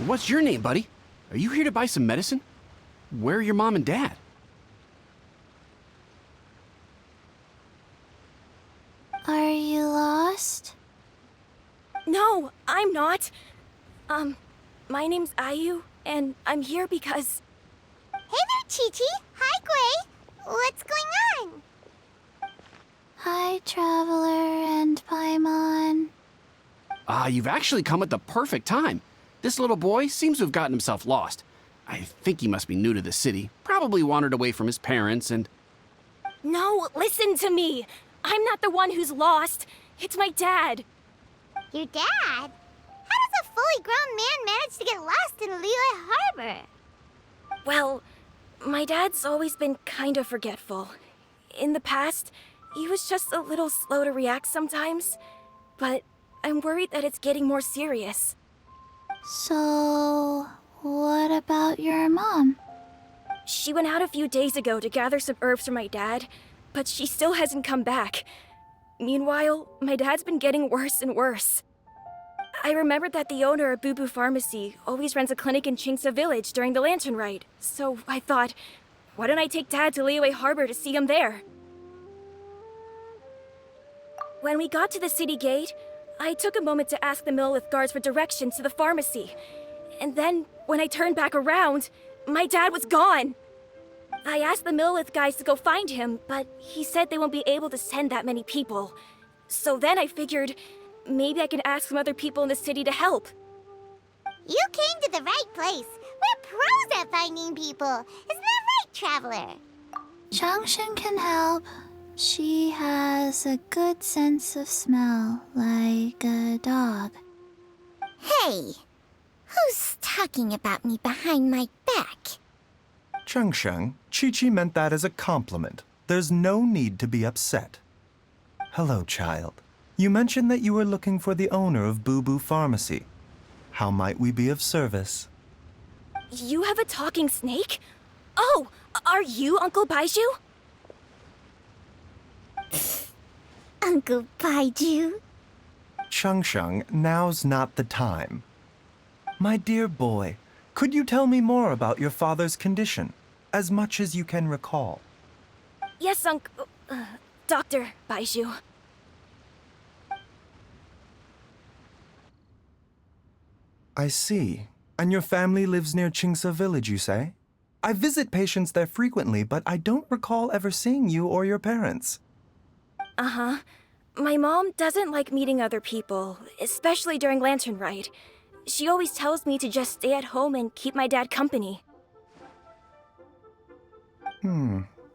What's your name, buddy? Are you here to buy some medicine? Where are your mom and dad? Are you lost? No, I'm not. My name's Ayu, and I'm here because... Hey there, Chi-Chi. Hi, Gui. What's going on? Hi, Traveler and Paimon. You've actually come at the perfect time. This little boy seems to have gotten himself lost. I think he must be new to the city. Probably wandered away from his parents and... No, listen to me. I'm not the one who's lost. It's my dad. Your dad? How does a fully grown man manage to get lost in Liyue Harbor? Well, my dad's always been kind of forgetful. In the past, he was just a little slow to react sometimes. But I'm worried that it's getting more serious. So, what about your mom? She went out a few days ago to gather some herbs for my dad, but she still hasn't come back. Meanwhile, my dad's been getting worse and worse. I remembered that the owner of Boo Boo Pharmacy always runs a clinic in Chingsa Village during the Lantern Ride, so I thought, why don't I take Dad to Liyue Harbor to see him there? When we got to the city gate, I took a moment to ask the Millelith guards for directions to the pharmacy. And then, when I turned back around, my dad was gone. I asked the Millelith guys to go find him, but he said they won't be able to send that many people. So then I figured, maybe I can ask some other people in the city to help. You came to the right place. We're pros at finding people. Isn't that right, Traveler? Changshan can help. She has a good sense of smell, like a dog. Hey, who's talking about me behind my back? Chengsheng, Chi-Chi meant that as a compliment. There's no need to be upset. Hello, child. You mentioned that you were looking for the owner of Boo Boo Pharmacy. How might we be of service? You have a talking snake? Oh, are you Uncle Baizhu? Uncle Baizhu? Chengsheng, now's not the time. My dear boy, could you tell me more about your father's condition, as much as you can recall? Yes, Dr. Baizhu. I see. And your family lives near Chingsa Village, you say? I visit patients there frequently, but I don't recall ever seeing you or your parents. Uh-huh. My mom doesn't like meeting other people, especially during Lantern Ride. She always tells me to just stay at home and keep my dad company.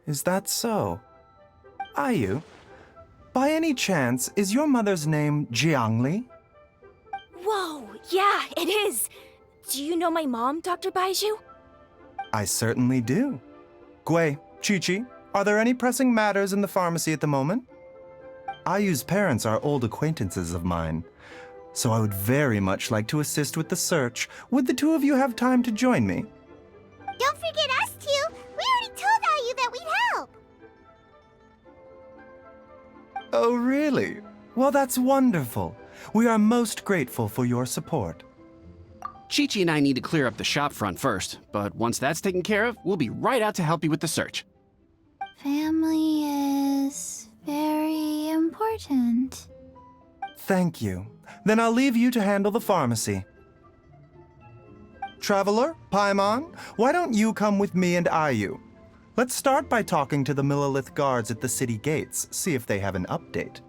Is that so? Ayu, by any chance, is your mother's name Jiangli? Whoa, yeah, it is! Do you know my mom, Dr. Baizhu? I certainly do. Gui, Chi-Chi, are there any pressing matters in the pharmacy at the moment? Ayu's parents are old acquaintances of mine, so I would very much like to assist with the search. Would the two of you have time to join me? Don't forget us two. We already told Ayu that we'd help. Oh, really? Well, that's wonderful. We are most grateful for your support. Chi-Chi and I need to clear up the shop front first, but once that's taken care of, we'll be right out to help you with the search. Family is very important. Thank you. Then I'll leave you to handle the pharmacy. Traveler, Paimon, why don't you come with me and Ayu? Let's start by talking to the Millelith guards at the city gates, see if they have an update.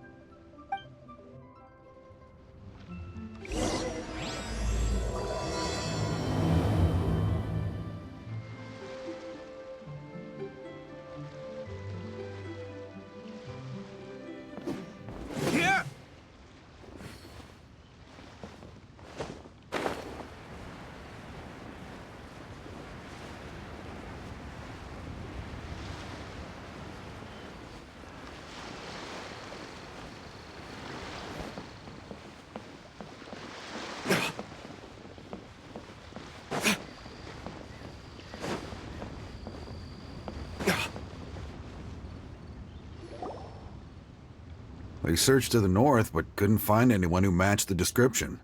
They searched to the north, but couldn't find anyone who matched the description.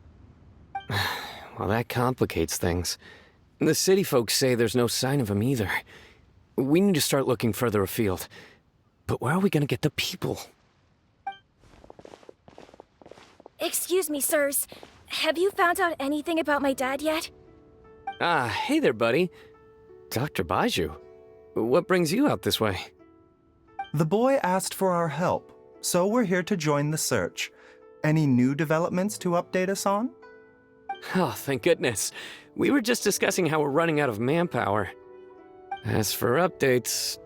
Well, that complicates things. The city folks say there's no sign of him either. We need to start looking further afield. But where are we gonna get the people? Excuse me, sirs. Have you found out anything about my dad yet? Ah, hey there, buddy. Dr. Baizhu. What brings you out this way? The boy asked for our help, so we're here to join the search. Any new developments to update us on? Oh, thank goodness. We were just discussing how we're running out of manpower. As for updates,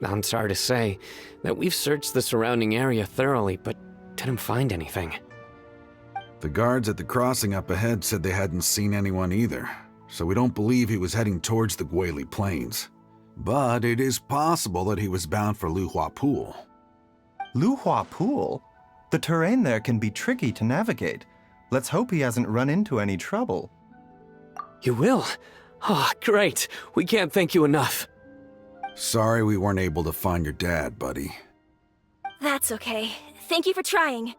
I'm sorry to say that we've searched the surrounding area thoroughly, but didn't find anything. The guards at the crossing up ahead said they hadn't seen anyone either, so we don't believe he was heading towards the Guili Plains. But it is possible that he was bound for Luhua Pool. Luhua Pool? The terrain there can be tricky to navigate. Let's hope he hasn't run into any trouble. You will? Oh, great. We can't thank you enough. Sorry we weren't able to find your dad, buddy. That's okay. Thank you for trying.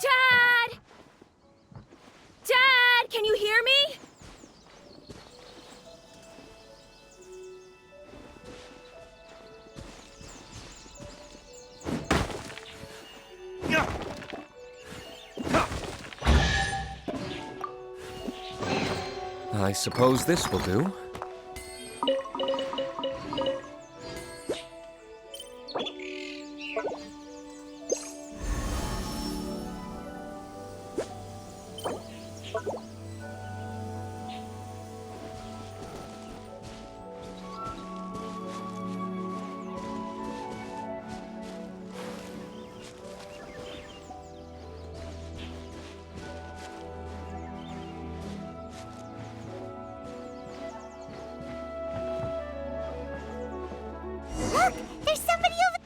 Dad! Dad, can you hear me? I suppose this will do. Look! There's somebody over...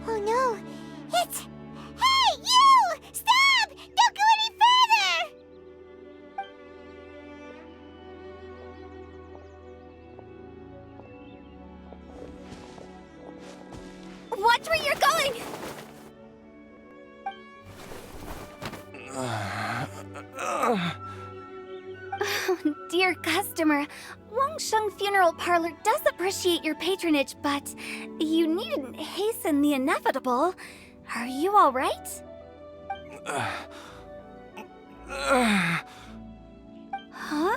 Oh no! It's... Hey, you! Stop! Don't go any further! Watch where you're going! Dear customer, Wangsheng Funeral Parlor does appreciate your patronage, but you needn't hasten the inevitable. Are you all right? Huh?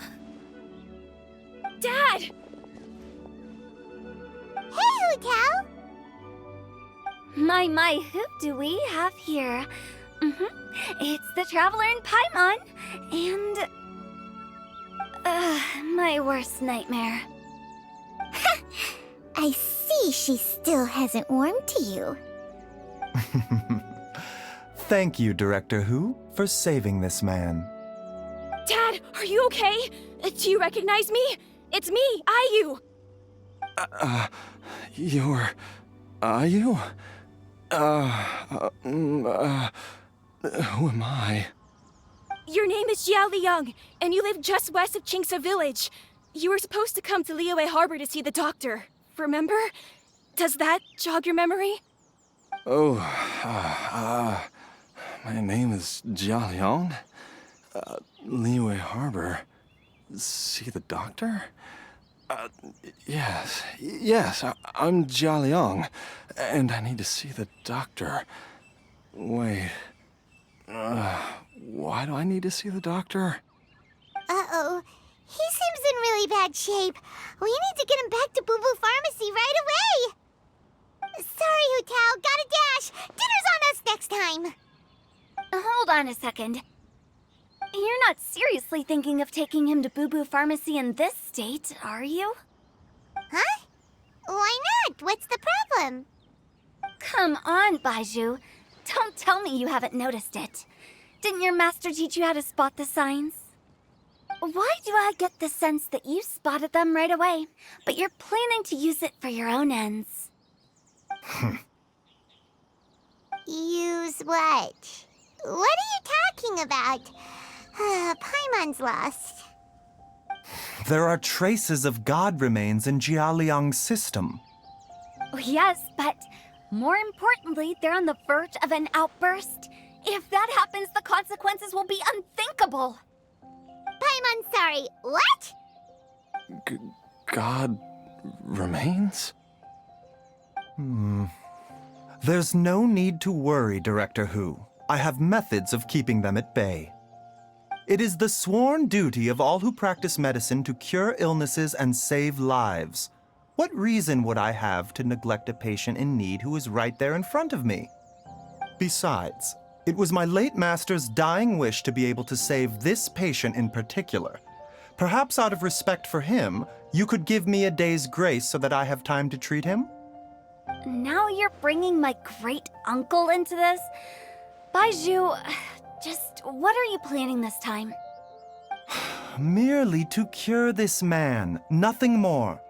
Dad! Hey, Hu Tao! My, who do we have here? It's the Traveler in Paimon, and... my worst nightmare. I see she still hasn't warmed to you. Thank you, Director Hu, for saving this man. Dad, are you okay? Do you recognize me? It's me, Ayu! You're... Are you? Who am I? Your name is Xiao Liang, and you live just west of Qingse Village. You were supposed to come to Liyue Harbor to see the doctor, remember? Does that jog your memory? Oh, my name is Jia Liang. Liyue Harbor. See the doctor? Yes, I'm Jia Liang, and I need to see the doctor. Wait, why do I need to see the doctor? Uh-oh. He seems in really bad shape. We need to get him back to Boo Boo Pharmacy right away. Sorry, Hu-Tao. Gotta dash. Dinner's on us next time. Hold on a second. You're not seriously thinking of taking him to Boo Boo Pharmacy in this state, are you? Huh? Why not? What's the problem? Come on, Baizhu. Don't tell me you haven't noticed it. Didn't your master teach you how to spot the signs? Why do I get the sense that you spotted them right away, but you're planning to use it for your own ends? Use what? What are you talking about? Paimon's lost. There are traces of god remains in Jia Liang's system. Oh, yes, but more importantly, they're on the verge of an outburst. If that happens, the consequences will be unthinkable. Paimon, sorry. What? God remains? There's no need to worry, Director Hu. I have methods of keeping them at bay. It is the sworn duty of all who practice medicine to cure illnesses and save lives. What reason would I have to neglect a patient in need who is right there in front of me? Besides, it was my late master's dying wish to be able to save this patient in particular. Perhaps out of respect for him, you could give me a day's grace so that I have time to treat him? Now you're bringing my great-uncle into this? Baizhu, just what are you planning this time? Merely to cure this man, nothing more.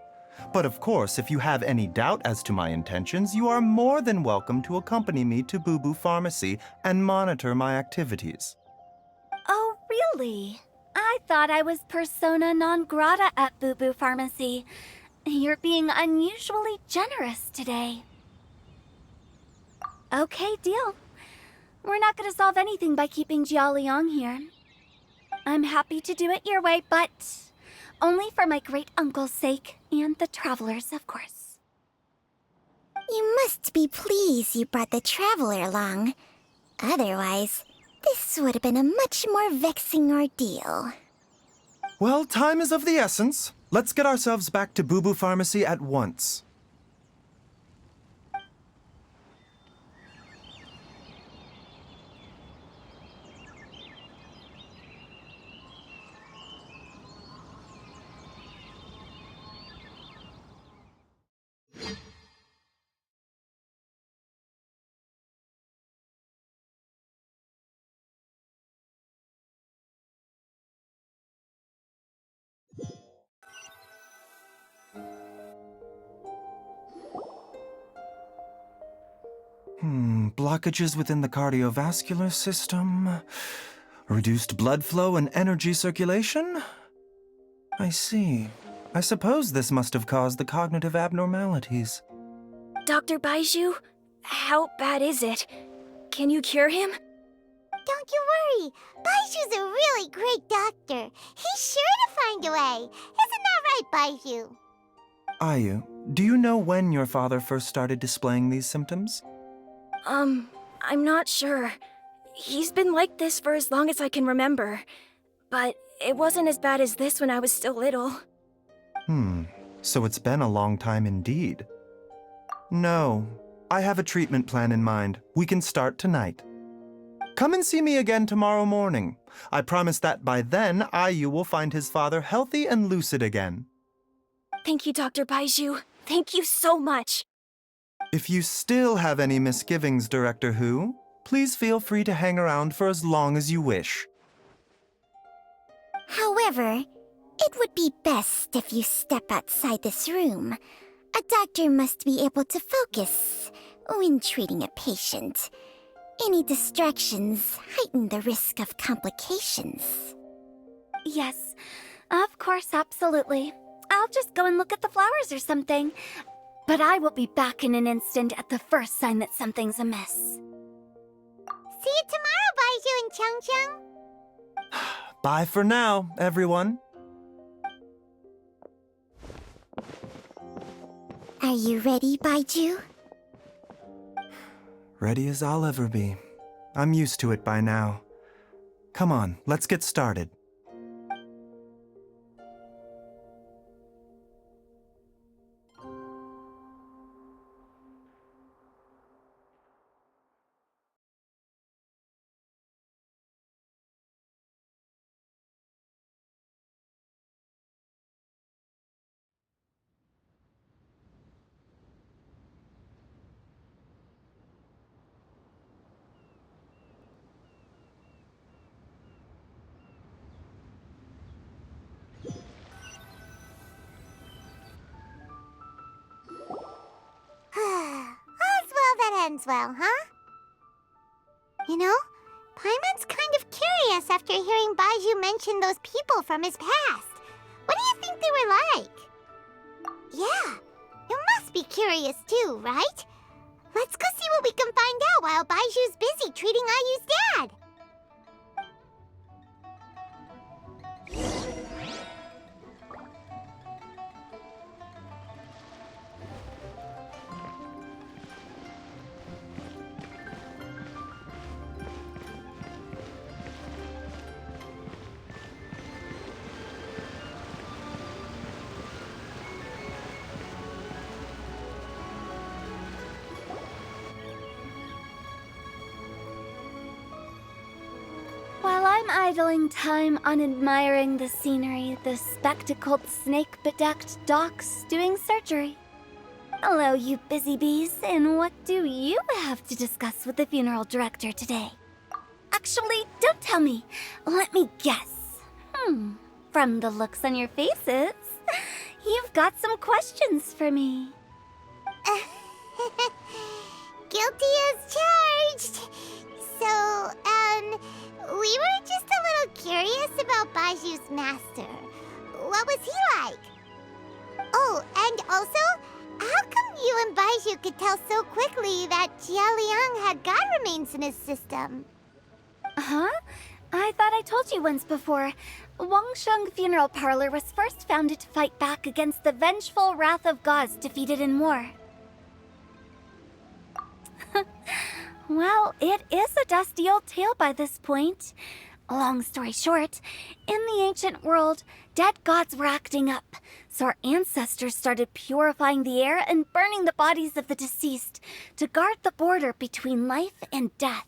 But of course, if you have any doubt as to my intentions, you are more than welcome to accompany me to Boo Boo Pharmacy and monitor my activities. Oh, really? I thought I was persona non grata at Boo Boo Pharmacy. You're being unusually generous today. Okay, deal. We're not going to solve anything by keeping Jia Liang here. I'm happy to do it your way, but only for my great-uncle's sake and the travelers, of course. You must be pleased you brought the traveler along. Otherwise, this would have been a much more vexing ordeal. Well, time is of the essence. Let's get ourselves back to Boo Boo Pharmacy at once. Blockages within the cardiovascular system, reduced blood flow and energy circulation? I see. I suppose this must have caused the cognitive abnormalities. Dr. Baizhu, how bad is it? Can you cure him? Don't you worry. Baizhu's a really great doctor. He's sure to find a way. Isn't that right, Baizhu? Ayu, do you know when your father first started displaying these symptoms? I'm not sure. He's been like this for as long as I can remember. But it wasn't as bad as this when I was still little. So it's been a long time indeed. No, I have a treatment plan in mind. We can start tonight. Come and see me again tomorrow morning. I promise that by then, Ayu will find his father healthy and lucid again. Thank you, Dr. Baizhu. Thank you so much. If you still have any misgivings, Director Hu, please feel free to hang around for as long as you wish. However, it would be best if you step outside this room. A doctor must be able to focus when treating a patient. Any distractions heighten the risk of complications. Yes, Of course, absolutely. I'll just go and look at the flowers or something. But I will be back in an instant at the first sign that something's amiss. See you tomorrow, Baizhu and Changcheng. Bye for now, everyone. Are you ready, Baizhu? Ready as I'll ever be. I'm used to it by now. Come on, let's get started. All's well that ends well, huh? You know, Paimon's kind of curious after hearing Baizhu mention those people from his past. What do you think they were like? Yeah, you must be curious too, right? Let's go see what we can find out while Baizhu's busy treating Ayu's dad. While I'm idling time on admiring the scenery, the spectacled snake-bedecked docks doing surgery. Hello, you busy bees, and what do you have to discuss with the funeral director today? Actually, don't tell me. Let me guess. From the looks on your faces, you've got some questions for me. Guilty as charged. So, we were just a little curious about Baizhu's master. What was he like? Oh, and also, how come you and Baizhu could tell so quickly that Jia Liang had god remains in his system? Huh? I thought I told you once before. Wangsheng Funeral Parlor was first founded to fight back against the vengeful wrath of gods defeated in war. Well, it is a dusty old tale by this point. Long story short, in the ancient world, dead gods were acting up, so our ancestors started purifying the air and burning the bodies of the deceased to guard the border between life and death.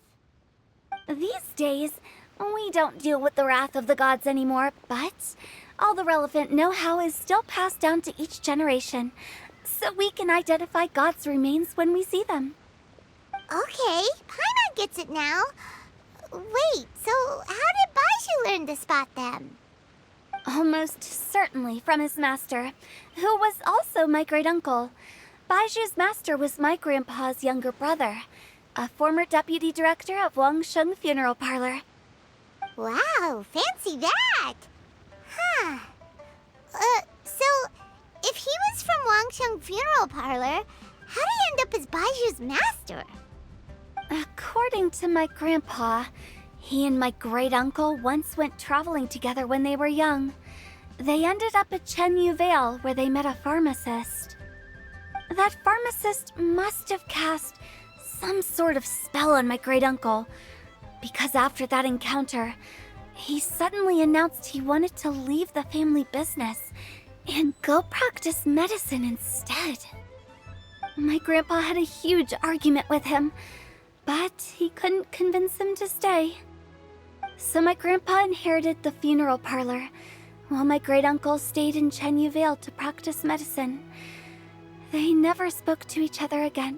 These days, we don't deal with the wrath of the gods anymore, but all the relevant know-how is still passed down to each generation, so we can identify gods' remains when we see them. Okay, Paimon gets it now. Wait, so how did Baizhu learn to spot them? Almost certainly from his master, who was also my great-uncle. Baizhu's master was my grandpa's younger brother, a former deputy director of Wangsheng Funeral Parlor. Wow, fancy that! Huh. So, if he was from Wangsheng Funeral Parlor, how did he end up as Baizhu's master? According to my grandpa, he and my great-uncle once went traveling together when they were young. They ended up at Chenyu Vale, where they met a pharmacist. That pharmacist must have cast some sort of spell on my great-uncle, because after that encounter, he suddenly announced he wanted to leave the family business and go practice medicine instead. My grandpa had a huge argument with him, but he couldn't convince him to stay. So my grandpa inherited the funeral parlor, while my great-uncle stayed in Chenyu Vale to practice medicine. They never spoke to each other again.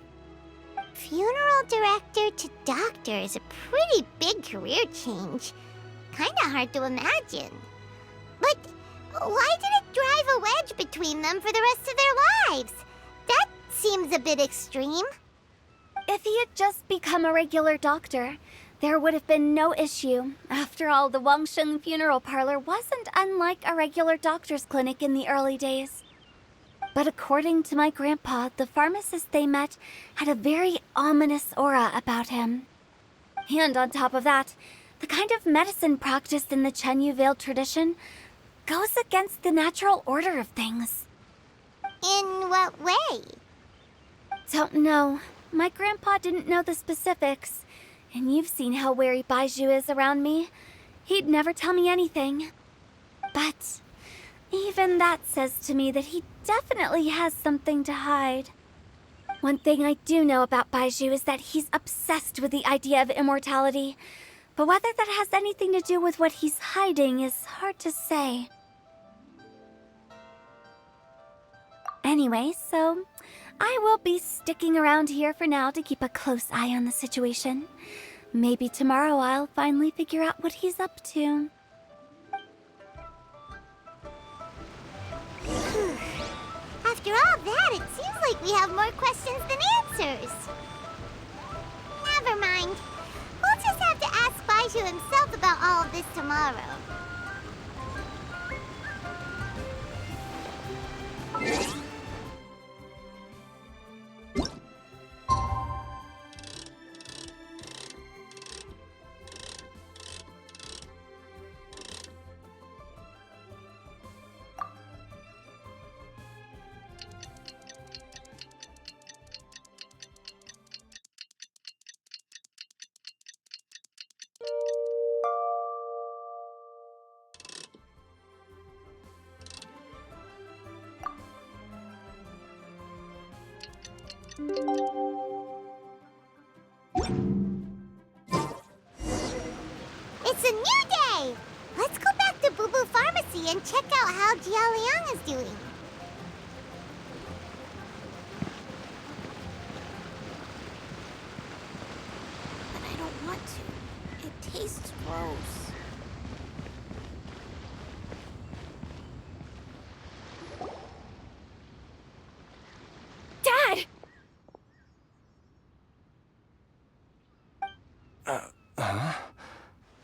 Funeral director to doctor is a pretty big career change. Kinda hard to imagine. But why did it drive a wedge between them for the rest of their lives? That seems a bit extreme. If he had just become a regular doctor, there would have been no issue. After all, the Wangsheng funeral parlor wasn't unlike a regular doctor's clinic in the early days. But according to my grandpa, the pharmacist they met had a very ominous aura about him. And on top of that, the kind of medicine practiced in the Chenyu Vale tradition goes against the natural order of things. In what way? Don't know. My grandpa didn't know the specifics. And you've seen how wary Baizhu is around me. He'd never tell me anything. But even that says to me that he definitely has something to hide. One thing I do know about Baizhu is that he's obsessed with the idea of immortality. But whether that has anything to do with what he's hiding is hard to say. Anyway, so I will be sticking around here for now to keep a close eye on the situation. Maybe tomorrow I'll finally figure out what he's up to. After all that, it seems like we have more questions than answers. Never mind. We'll just have to ask Baizhu himself about all of this tomorrow. It's a new day! Let's go back to Boo Boo Pharmacy and check out how Jia Liang is doing. But I don't want to. It tastes gross. Dad!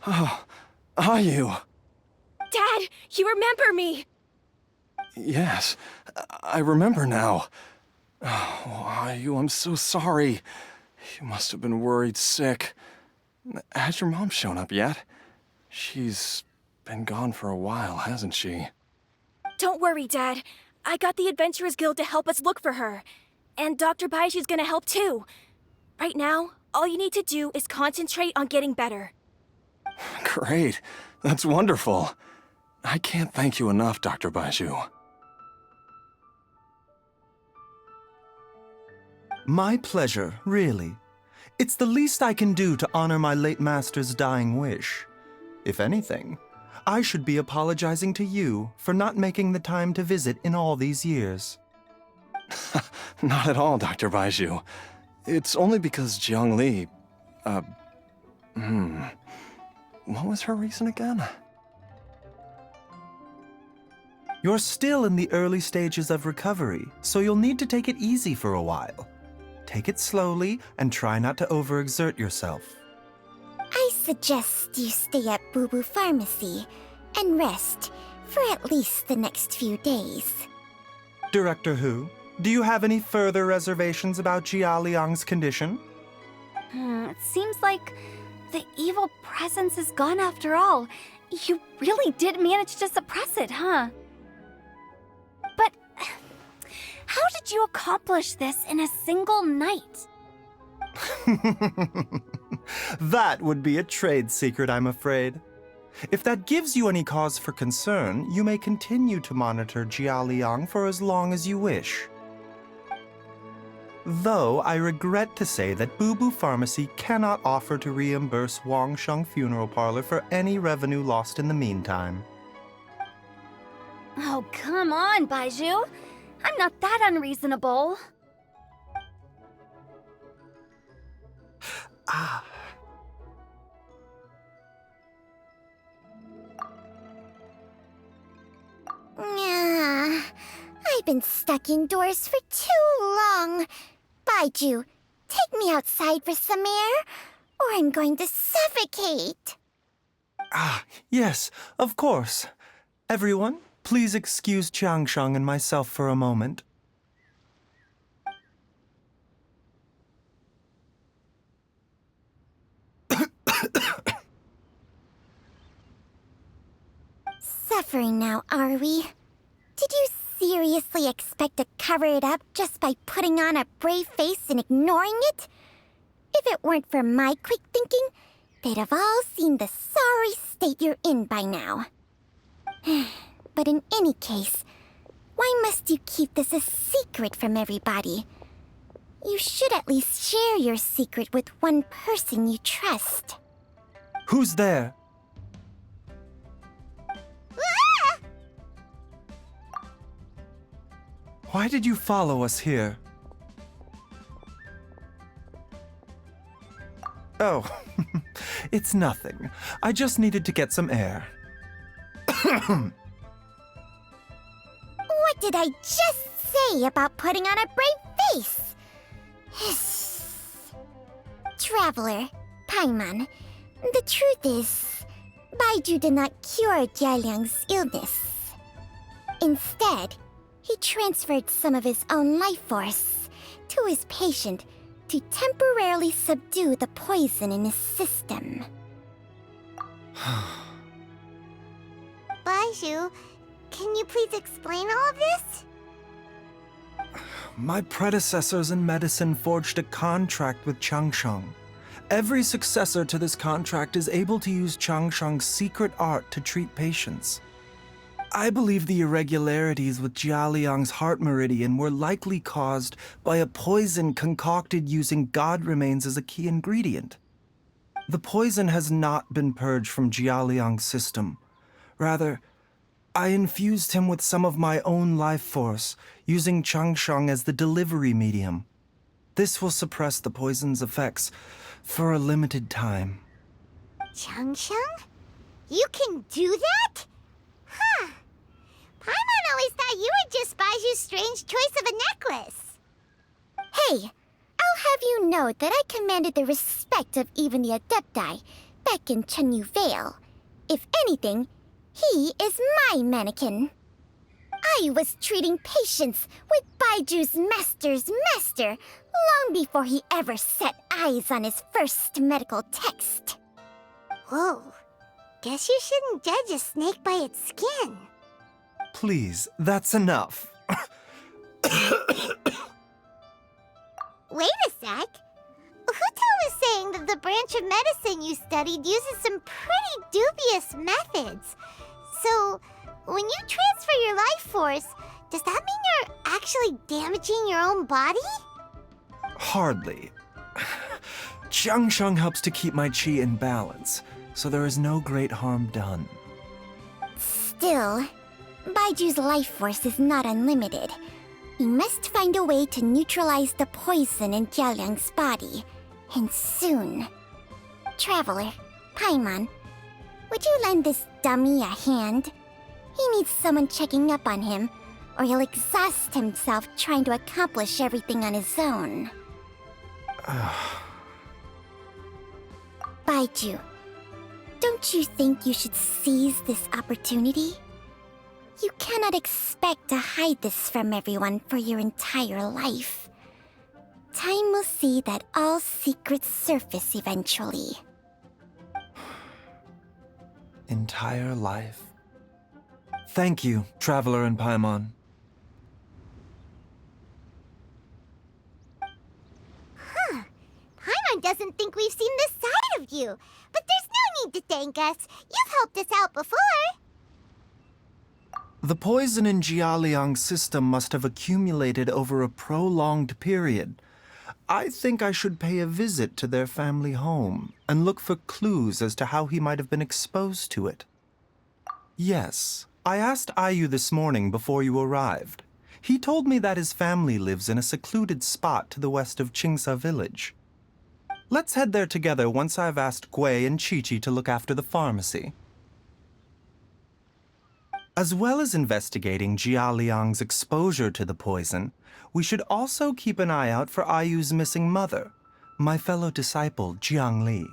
Oh, are you? Dad, you remember me! Yes, I remember now. Oh, are you? I'm so sorry. You must have been worried sick. Has your mom shown up yet? She's been gone for a while, hasn't she? Don't worry, Dad. I got the Adventurers Guild to help us look for her. And Dr. Baizhu's gonna help too. Right now, all you need to do is concentrate on getting better. Great. That's wonderful. I can't thank you enough, Dr. Baizhu. My pleasure, really. It's the least I can do to honor my late master's dying wish. If anything, I should be apologizing to you for not making the time to visit in all these years. Not at all, Dr. Baizhu. It's only because Jiang Li... What was her reason again? You're still in the early stages of recovery, so you'll need to take it easy for a while. Take it slowly and try not to overexert yourself. I suggest you stay at Boo Boo Pharmacy and rest for at least the next few days. Director Hu, do you have any further reservations about Jia Liang's condition? It seems like the evil presence is gone after all. You really did manage to suppress it, huh? But how did you accomplish this in a single night? That would be a trade secret, I'm afraid. If that gives you any cause for concern, you may continue to monitor Jia Liang for as long as you wish. Though I regret to say that Boo Boo Pharmacy cannot offer to reimburse Wangsheng Funeral Parlor for any revenue lost in the meantime. Oh, come on, Baizhu. I'm not that unreasonable. I've been stuck indoors for too long. Baizhu, take me outside for some air. or I'm going to suffocate. Ah, yes, of course. Everyone, please excuse Qiangsheng and myself for a moment. Suffering now, are we? Did you seriously expect to cover it up just by putting on a brave face and ignoring it? If it weren't for my quick thinking, they'd have all seen the sorry state you're in by now. But in any case, why must you keep this a secret from everybody? You should at least share your secret with one person you trust. Who's there? Ah! Why did you follow us here? Oh, it's nothing. I just needed to get some air. What did I just say about putting on a brave face? Traveler, Paimon, the truth is, Baizhu did not cure Jialiang's illness. Instead, he transferred some of his own life force to his patient to temporarily subdue the poison in his system. Baizhu, can you please explain all of this? My predecessors in medicine forged a contract with Qiangsheng. Every successor to this contract is able to use Qiangsheng's secret art to treat patients. I believe the irregularities with Jialiang's heart meridian were likely caused by a poison concocted using god remains as a key ingredient. The poison has not been purged from Jialiang's system. Rather, I infused him with some of my own life force, using Qiangsheng as the delivery medium. This will suppress the poison's effects for a limited time. Qiangsheng? You can do that? Huh. Paimon always thought you were just Baizhu's strange choice of a necklace. Hey, I'll have you know that I commanded the respect of even the Adepti back in Chenyu Vale. If anything, he is my mannequin. I was treating patients with Baiju's master's master long before he ever set eyes on his first medical text. Whoa. Guess you shouldn't judge a snake by its skin. Please, that's enough. Wait a sec. Huto was saying that the branch of medicine you studied uses some pretty dubious methods. So, when you transfer your life force, does that mean you're actually damaging your own body? Hardly. Qiangsheng helps to keep my chi in balance, so there is no great harm done. Still, Baiju's life force is not unlimited. We must find a way to neutralize the poison in Jialiang's body, and soon. Traveler, Paimon, would you lend this dummy a hand? He needs someone checking up on him, or he'll exhaust himself trying to accomplish everything on his own. Baizhu, don't you think you should seize this opportunity? You cannot expect to hide this from everyone for your entire life. Time will see that all secrets surface eventually. Entire life. Thank you, Traveler and Paimon. Paimon doesn't think we've seen this side of you, but there's no need to thank us. You've helped us out before. The poison in Jialiang's system must have accumulated over a prolonged period. I think I should pay a visit to their family home and look for clues as to how he might have been exposed to it. Yes, I asked Ayu this morning before you arrived. He told me that his family lives in a secluded spot to the west of Qingsa village. Let's head there together once I've asked Gui and Qiqi to look after the pharmacy. As well as investigating Jialiang's exposure to the poison, we should also keep an eye out for Ayu's missing mother. my fellow disciple Jiang Li.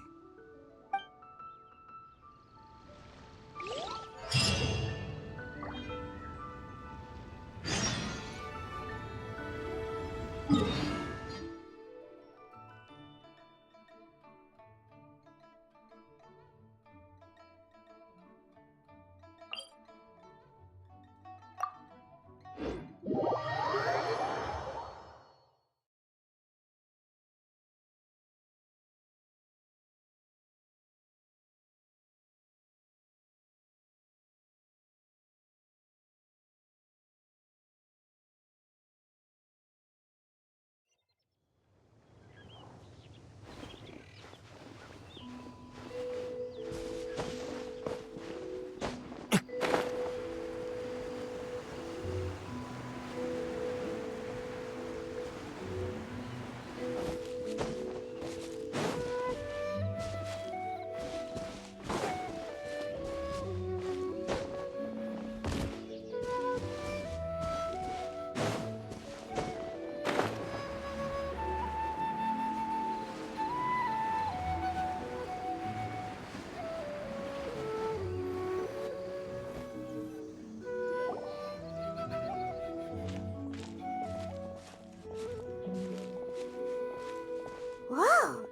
Whoa!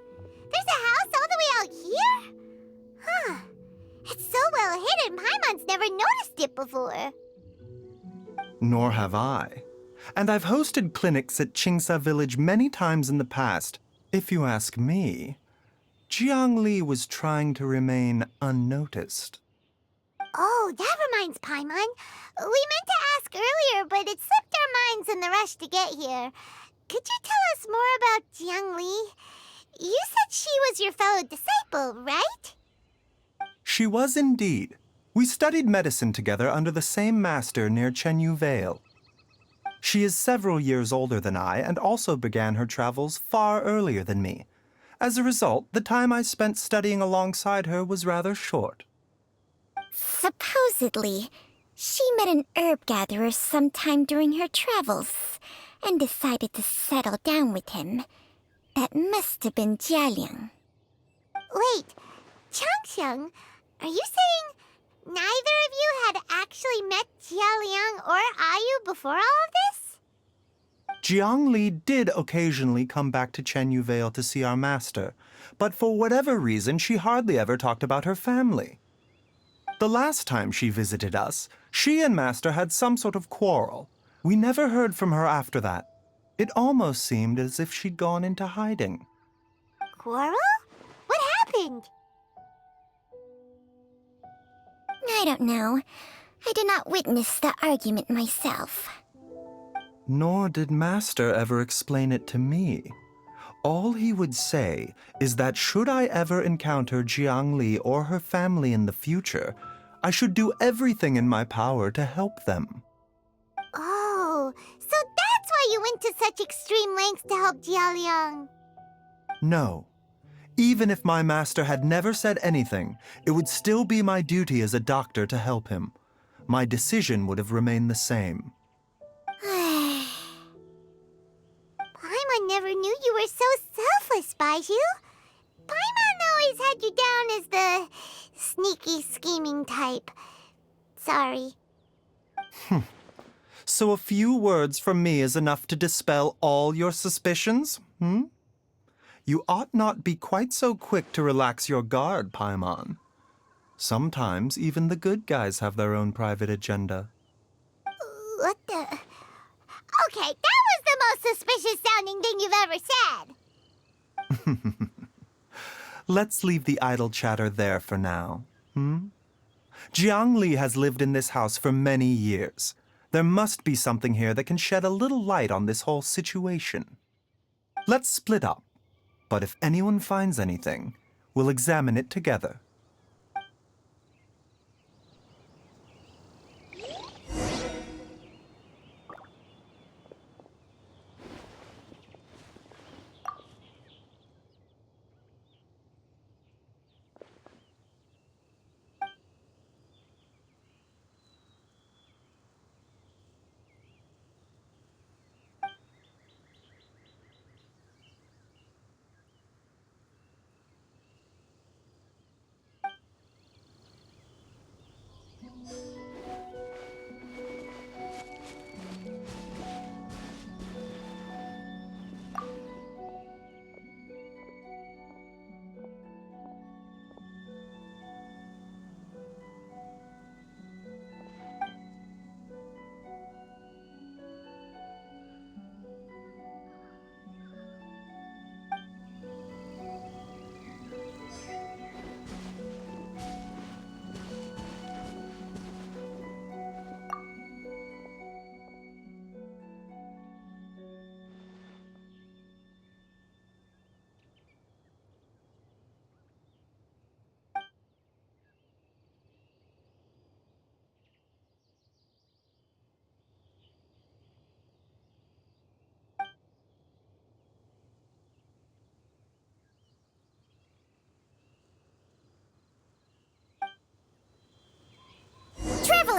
There's a house all the way out here? Huh. It's so well hidden, Paimon's never noticed it before. Nor have I. And I've hosted clinics at Qingsa Village many times in the past. If you ask me, Jiang Li was trying to remain unnoticed. Oh, that reminds Paimon. We meant to ask earlier, but it slipped our minds in the rush to get here. Could you tell us more about Jiang Li? You said she was your fellow disciple, right? She was indeed. We studied medicine together under the same master near Chenyu Vale. She is several years older than I and also began her travels far earlier than me. As a result, the time I spent studying alongside her was rather short. Supposedly, she met an herb gatherer sometime during her travels and decided to settle down with him. That must have been Jialiang. Wait, Changxiang, are you saying neither of you had actually met Jialiang or Ayu before all of this? Jiang Li did occasionally come back to Chenyu Vale to see our master, but for whatever reason, she hardly ever talked about her family. The last time she visited us, she and Master had some sort of quarrel. We never heard from her after that. It almost seemed as if she'd gone into hiding. Quarrel? What happened? I don't know. I did not witness the argument myself. Nor did Master ever explain it to me. All he would say is that should I ever encounter Jiang Li or her family in the future, I should do everything in my power to help them. Oh, so that's why you went to such extreme lengths to help Jialiang. No. Even if my master had never said anything, it would still be my duty as a doctor to help him. My decision would have remained the same. Paimon never knew you were so selfless, Baizhu. Paimon always had you down as the sneaky, scheming type. Sorry. So a few words from me is enough to dispel all your suspicions, You ought not be quite so quick to relax your guard, Paimon. Sometimes even the good guys have their own private agenda. What the... Okay, that was the most suspicious sounding thing you've ever said. Let's leave the idle chatter there for now, Jiang Li has lived in this house for many years. There must be something here that can shed a little light on this whole situation. Let's split up, but if anyone finds anything, we'll examine it together.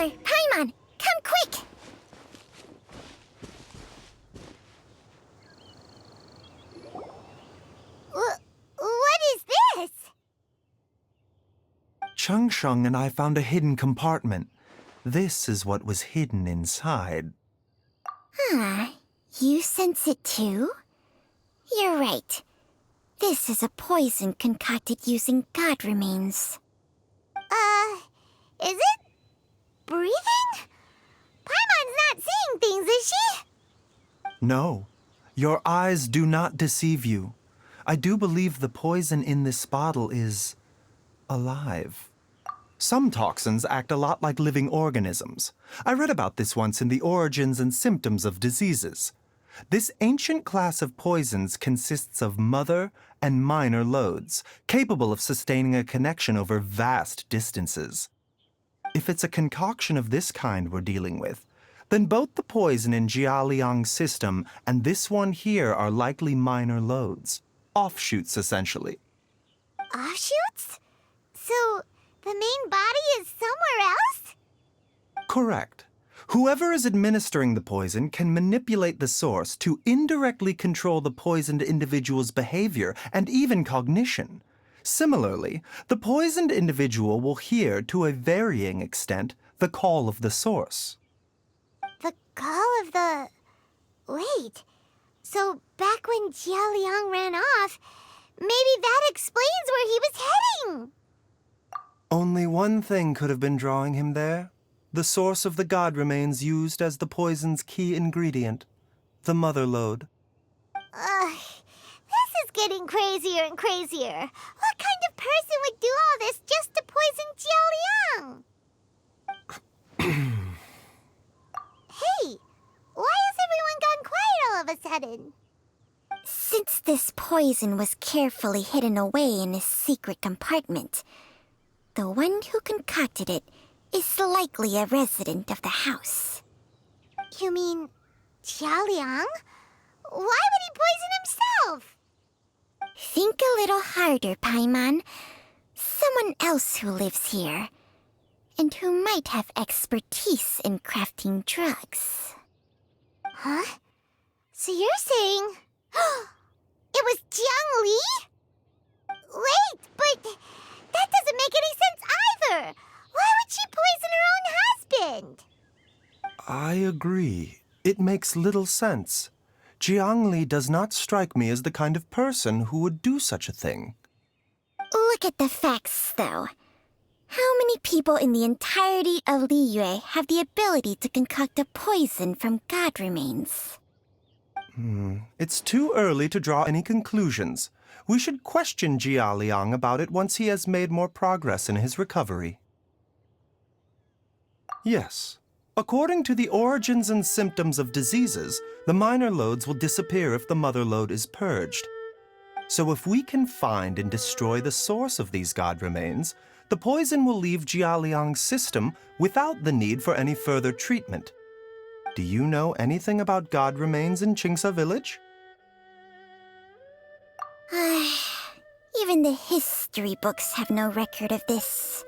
traveler! Paimon, come quick! What is this? Changsheng and I found a hidden compartment. This is what was hidden inside. You sense it too? You're right. This is a poison concocted using god remains. Is it breathing? Paimon's not seeing things, is she? No, your eyes do not deceive you. I do believe the poison in this bottle is alive. Some toxins act a lot like living organisms. I read about this once in the Origins and Symptoms of Diseases. This ancient class of poisons consists of mother and minor loads, capable of sustaining a connection over vast distances. If it's a concoction of this kind we're dealing with, then both the poison in Jialiang's system and this one here are likely minor loads. Offshoots, essentially. Offshoots? So, the main body is somewhere else? Correct. Whoever is administering the poison can manipulate the source to indirectly control the poisoned individual's behavior and even cognition. Similarly, the poisoned individual will hear, to a varying extent, the call of the source. The call of the... Wait. So, back when Jialiang ran off, maybe that explains where he was heading! Only one thing could have been drawing him there. The source of the god remains used as the poison's key ingredient, the mother lode. This is getting crazier and crazier. What kind of person would do all this just to poison Jialiang? Hey, why has everyone gone quiet all of a sudden? Since this poison was carefully hidden away in a secret compartment, the one who concocted it is likely a resident of the house. You mean Jialiang? Why would he poison himself? Think a little harder, Paimon. Someone else who lives here, and who might have expertise in crafting drugs. Huh? So you're saying... it was Jiang Li? Wait, but that doesn't make any sense either! Why would she poison her own husband? I agree. It makes little sense. Jiang Li does not strike me as the kind of person who would do such a thing. Look at the facts, though. How many people in the entirety of Liyue have the ability to concoct a poison from god remains? It's too early to draw any conclusions. We should question Jia Liang about it once he has made more progress in his recovery. Yes. According to the Origins and Symptoms of Diseases, the minor loads will disappear if the mother lode is purged. So if we can find and destroy the source of these god remains, the poison will leave Jia Liang's system without the need for any further treatment. Do you know anything about god remains in Qingsa village? Even the history books have no record of this.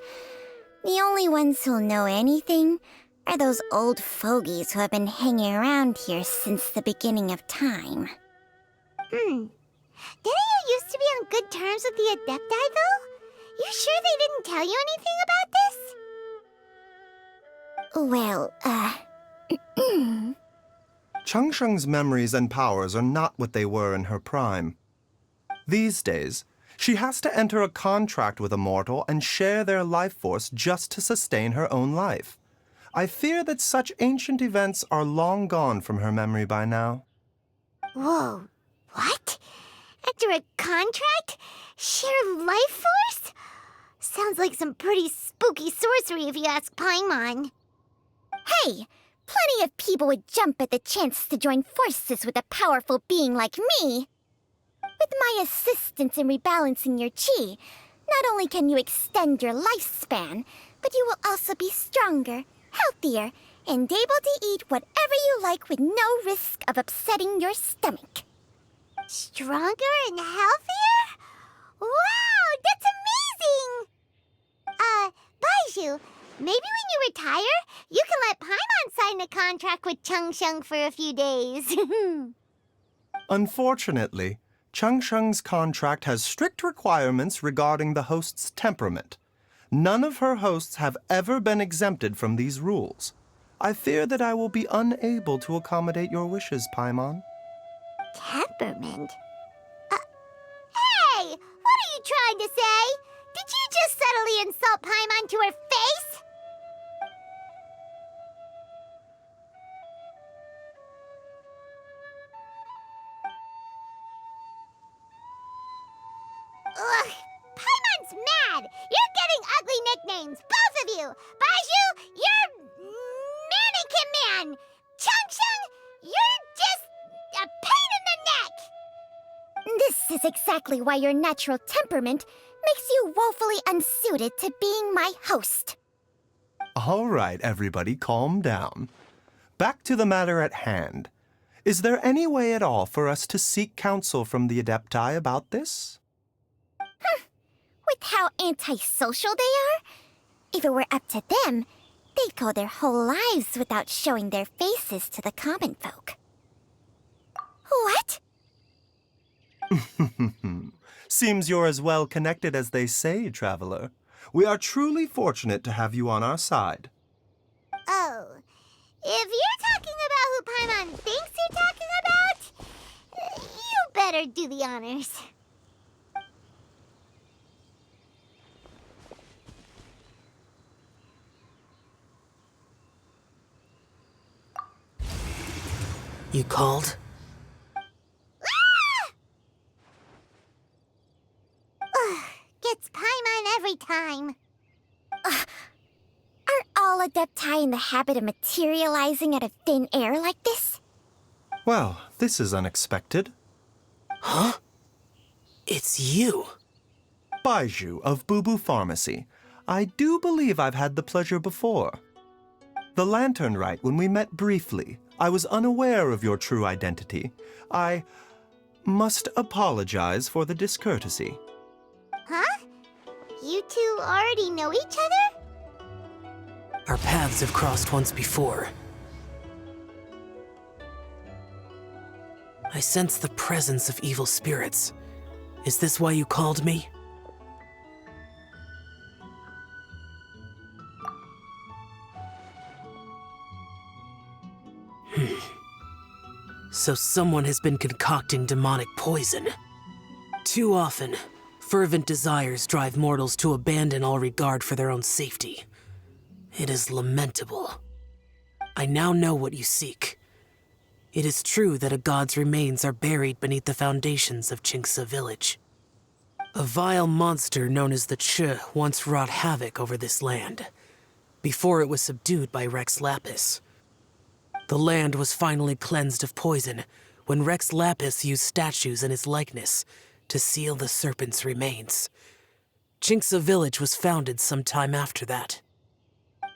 The only ones who'll know anything are those old fogies who have been hanging around here since the beginning of time. Didn't you used to be on good terms with the Adepti, though? You sure they didn't tell you anything about this? Well, Changsheng's memories and powers are not what they were in her prime. These days, she has to enter a contract with a mortal and share their life force just to sustain her own life. I fear that such ancient events are long gone from her memory by now. Whoa, what? Enter a contract? Share life force? Sounds like some pretty spooky sorcery if you ask Paimon. Hey, plenty of people would jump at the chance to join forces with a powerful being like me. With my assistance in rebalancing your chi, not only can you extend your lifespan, but you will also be stronger, healthier, and able to eat whatever you like with no risk of upsetting your stomach. Stronger and healthier? Wow, that's amazing! Baizhu, Maybe when you retire, you can let Paimon sign a contract with Changsheng for a few days. Unfortunately, Changsheng's contract has strict requirements regarding the host's temperament. None of her hosts have ever been exempted from these rules. I fear that I will be unable to accommodate your wishes, Paimon. Temperament? Hey! What are you trying to say? Did you just subtly insult Paimon to her face? Ugh! Paimon's mad! You're getting ugly nicknames, both of you! Baizhu, you're Mannequin Man! Changsheng, you're just a pain in the neck! This is exactly why your natural temperament makes you woefully unsuited to being my host. All right, everybody, calm down. Back to the matter at hand. Is there any way at all for us to seek counsel from the Adepti about this? With how antisocial they are, if it were up to them, they'd go their whole lives without showing their faces to the common folk. What? Seems you're as well connected as they say, traveler. We are truly fortunate to have you on our side. Oh, if you're talking about who Paimon thinks you're talking about, you better do the honors. You called? Gets Paimon every time. Aren't all Adepti in the habit of materializing out of thin air like this? Well, this is unexpected. Huh? It's you. Baizhu of Bubu Pharmacy. I do believe I've had the pleasure before. The Lantern Rite, when we met briefly, I was unaware of your true identity. I must apologize for the discourtesy. Huh? You two already know each other? Our paths have crossed once before. I sense the presence of evil spirits. Is this why you called me? So someone has been concocting demonic poison. Too often, fervent desires drive mortals to abandon all regard for their own safety. It is lamentable. I now know what you seek. It is true that a god's remains are buried beneath the foundations of Qingce village. A vile monster known as the Che once wrought havoc over this land, before it was subdued by Rex Lapis. The land was finally cleansed of poison when Rex Lapis used statues in his likeness to seal the serpent's remains. Qingce village was founded some time after that.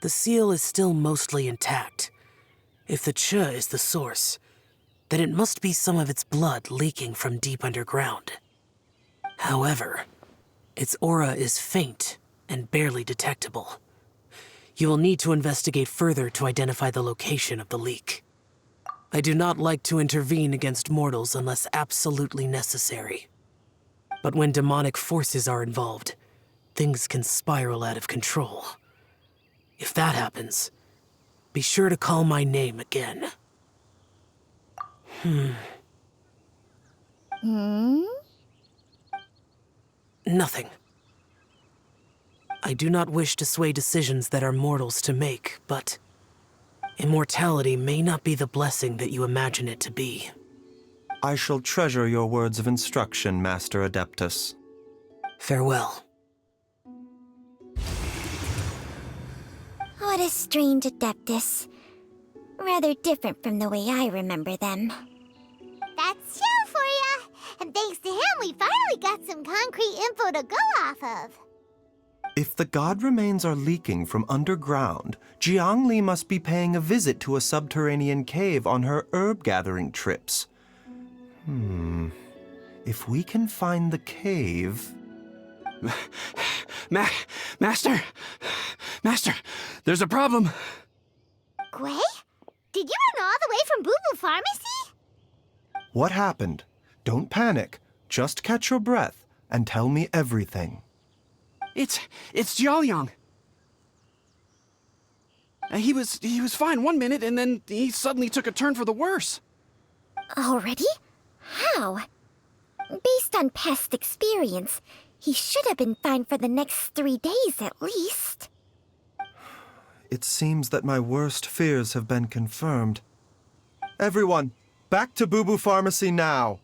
The seal is still mostly intact. If the Che is the source, then it must be some of its blood leaking from deep underground. However, its aura is faint and barely detectable. You will need to investigate further to identify the location of the leak. I do not like to intervene against mortals unless absolutely necessary. But when demonic forces are involved, things can spiral out of control. If that happens, be sure to call my name again. Nothing. I do not wish to sway decisions that are mortals to make, but immortality may not be the blessing that you imagine it to be. I shall treasure your words of instruction, Master Adeptus. Farewell. What a strange Adeptus. Rather different from the way I remember them. That's Xiao for ya! And thanks to him, we finally got some concrete info to go off of. If the god remains are leaking from underground, Jiangli must be paying a visit to a subterranean cave on her herb-gathering trips. If we can find the cave... Master! There's a problem. Gui? Did you run all the way from Boo Boo Pharmacy? What happened? Don't panic. Just catch your breath and tell me everything. It's Jiaoliang. He was fine one minute, and then he suddenly took a turn for the worse. Already? How? Based on past experience, he should have been fine for the next 3 days at least. It seems that my worst fears have been confirmed. Everyone, back to Boo Boo Pharmacy now!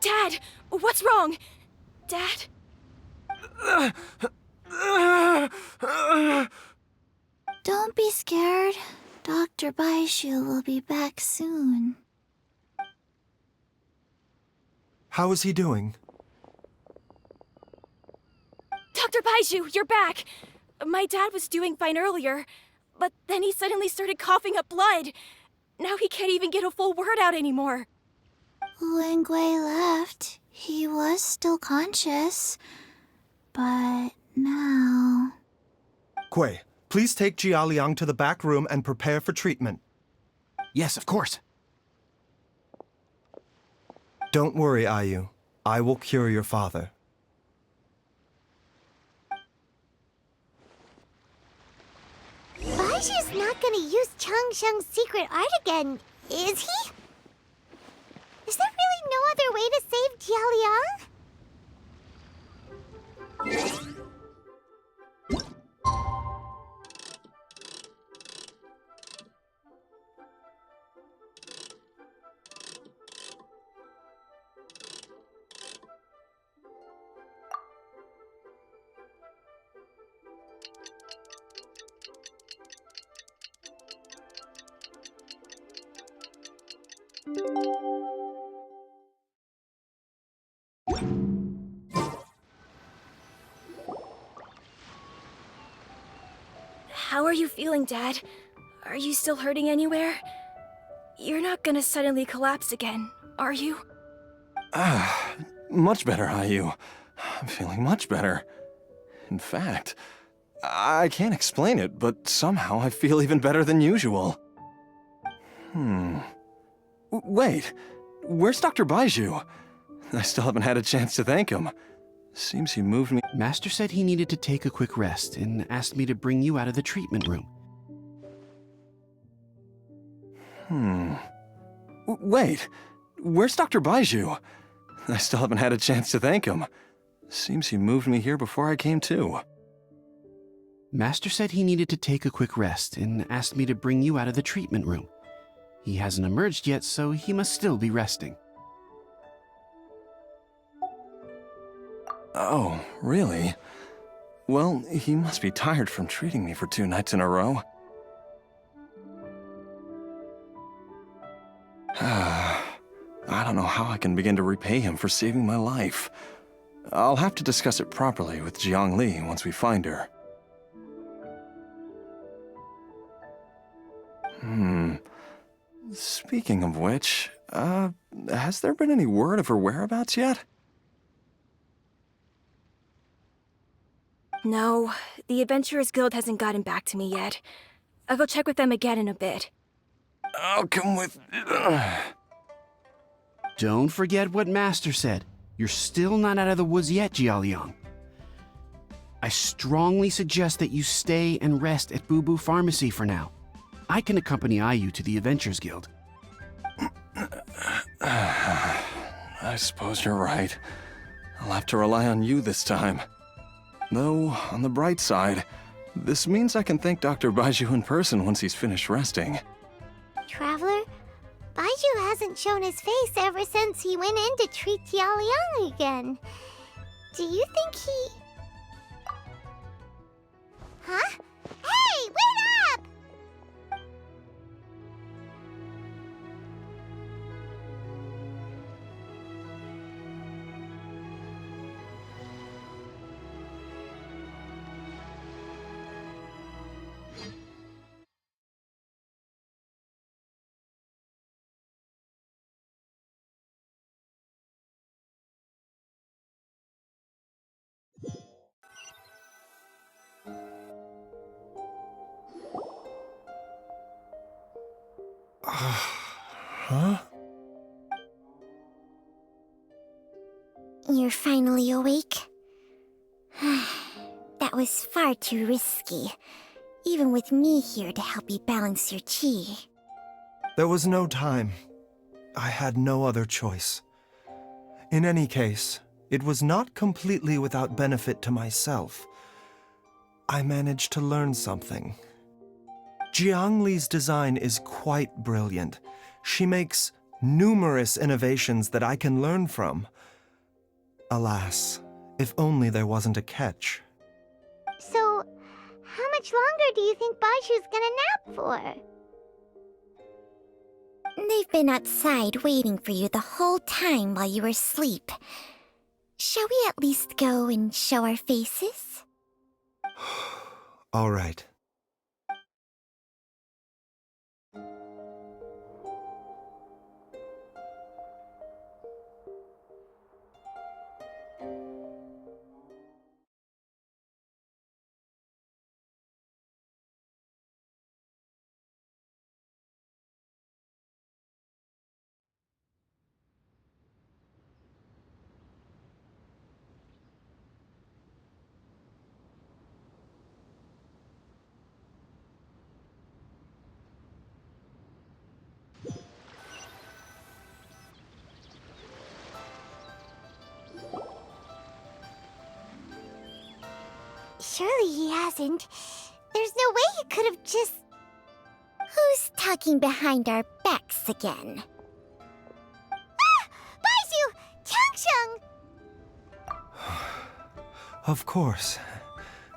Dad! What's wrong? Dad? Don't be scared. Dr. Baizhu will be back soon. How is he doing? Dr. Baizhu, you're back! My dad was doing fine earlier, but then he suddenly started coughing up blood. Now he can't even get a full word out anymore. When Gui left, he was still conscious. But now... Gui, please take Jiaoliang to the back room and prepare for treatment. Yes, of course. Don't worry, Ayu. I will cure your father. Baizhu's not gonna use Changsheng's secret art again, is he? Is there really no other way to save Jiaoliang? How are you feeling, Dad? Are you still hurting anywhere? You're not gonna suddenly collapse again, are you? Much better, Ayu. I'm feeling much better. In fact, I can't explain it, but somehow I feel even better than usual. Wait, where's Dr. Baizhu? I still haven't had a chance to thank him. Seems he moved me. Master said he needed to take a quick rest and asked me to bring you out of the treatment room. Wait, where's Dr. Baizhu? I still haven't had a chance to thank him. Seems he moved me here before I came to. Master said he needed to take a quick rest and asked me to bring you out of the treatment room. He hasn't emerged yet, so he must still be resting. Oh, really? Well, he must be tired from treating me for 2 nights in a row. I don't know how I can begin to repay him for saving my life. I'll have to discuss it properly with Jiang Li once we find her. Speaking of which, has there been any word of her whereabouts yet? No, the Adventurers Guild hasn't gotten back to me yet. I'll go check with them again in a bit. I'll come with... Don't forget what Master said. You're still not out of the woods yet, Jiaoliang. I strongly suggest that you stay and rest at Boo Boo Pharmacy for now. I can accompany Ayu to the Adventures Guild. I suppose you're right. I'll have to rely on you this time. Though, on the bright side, this means I can thank Dr. Baizhu in person once he's finished resting. Traveler, Baizhu hasn't shown his face ever since he went in to treat Jialiang again. Do you think he... Huh? Hey, wait up! Huh? You're finally awake? That was far too risky, even with me here to help you balance your chi. There was no time. I had no other choice. In any case, it was not completely without benefit to myself. I managed to learn something. Jiang Li's design is quite brilliant. She makes numerous innovations that I can learn from. Alas, if only there wasn't a catch. So, how much longer do you think Baizhu's gonna nap for? They've been outside waiting for you the whole time while you were asleep. Shall we at least go and show our faces? All right. Surely he hasn't. There's no way he could have just... Who's talking behind our backs again? Ah! Baizhu! Changsheng! Of course.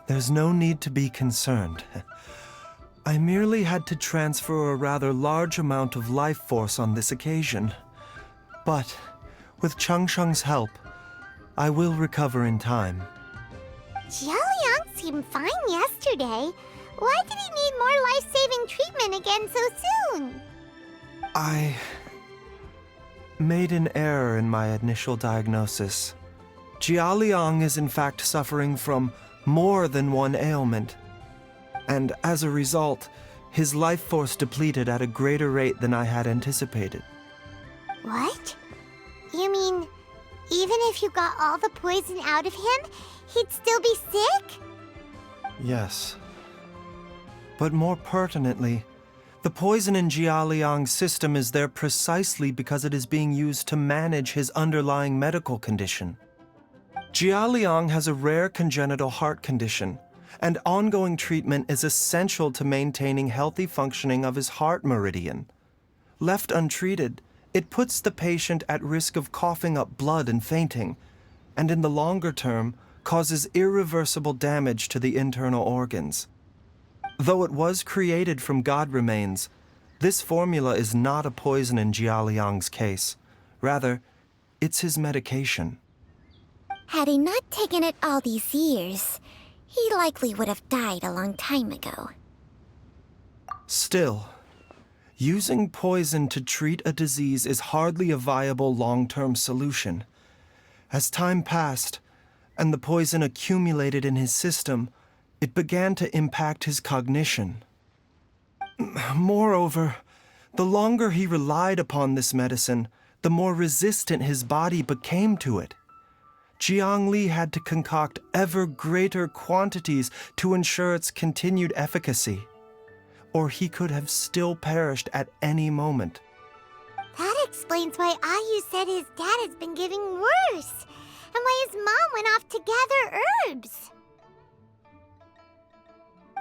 There's no need to be concerned. I merely had to transfer a rather large amount of life force on this occasion. But, with Changsheng's help, I will recover in time. Jialiang seemed fine yesterday. Why did he need more life-saving treatment again so soon? I made an error in my initial diagnosis. Jialiang is in fact suffering from more than one ailment. And as a result, his life force depleted at a greater rate than I had anticipated. What? You mean, even if you got all the poison out of him, he'd still be sick? Yes. But more pertinently, the poison in Jialiang's system is there precisely because it is being used to manage his underlying medical condition. Jialiang has a rare congenital heart condition, and ongoing treatment is essential to maintaining healthy functioning of his heart meridian. Left untreated, it puts the patient at risk of coughing up blood and fainting, and in the longer term, causes irreversible damage to the internal organs. Though it was created from god remains, this formula is not a poison in Jialiang's case. Rather, it's his medication. Had he not taken it all these years, he likely would have died a long time ago. Still, using poison to treat a disease is hardly a viable long-term solution. As time passed, and the poison accumulated in his system, it began to impact his cognition. Moreover, the longer he relied upon this medicine, the more resistant his body became to it. Jiangli had to concoct ever greater quantities to ensure its continued efficacy, or he could have still perished at any moment. That explains why Ayu said his dad has been getting worse, and why his mom went off to gather herbs.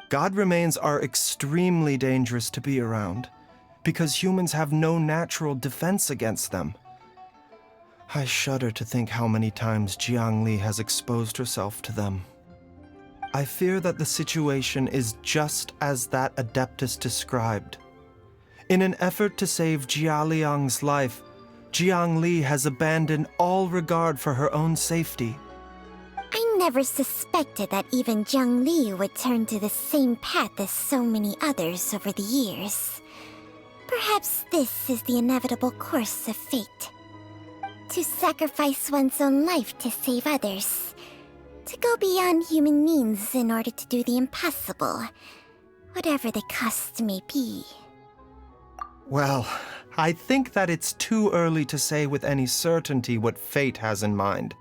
God remains are extremely dangerous to be around, because humans have no natural defense against them. I shudder to think how many times Jiangli has exposed herself to them. I fear that the situation is just as that Adeptus described. In an effort to save Jia Liang's life, Jiangli has abandoned all regard for her own safety. I never suspected that even Jiang Li would turn to the same path as so many others over the years. Perhaps this is the inevitable course of fate. To sacrifice one's own life to save others. To go beyond human means in order to do the impossible, whatever the cost may be. Well, I think that it's too early to say with any certainty what fate has in mind.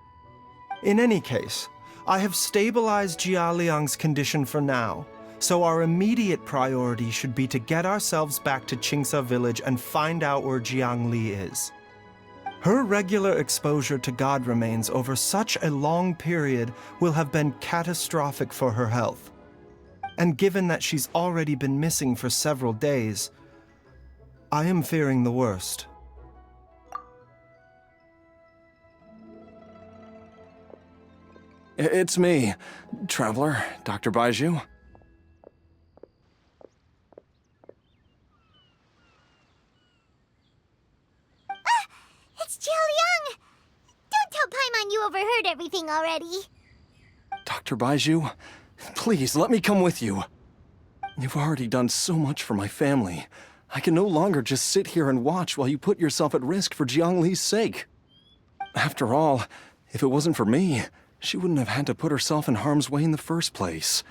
In any case, I have stabilized Jia Liang's condition for now, so our immediate priority should be to get ourselves back to Qingsa village and find out where Jiang Li is. Her regular exposure to God remains over such a long period will have been catastrophic for her health. And given that she's already been missing for several days, I am fearing the worst. It's me, Traveler, Dr. Baizhu. It's Jiao Liang! Don't tell Paimon you overheard everything already. Dr. Baizhu, please let me come with you. You've already done so much for my family. I can no longer just sit here and watch while you put yourself at risk for Jiang Li's sake. After all, if it wasn't for me, she wouldn't have had to put herself in harm's way in the first place.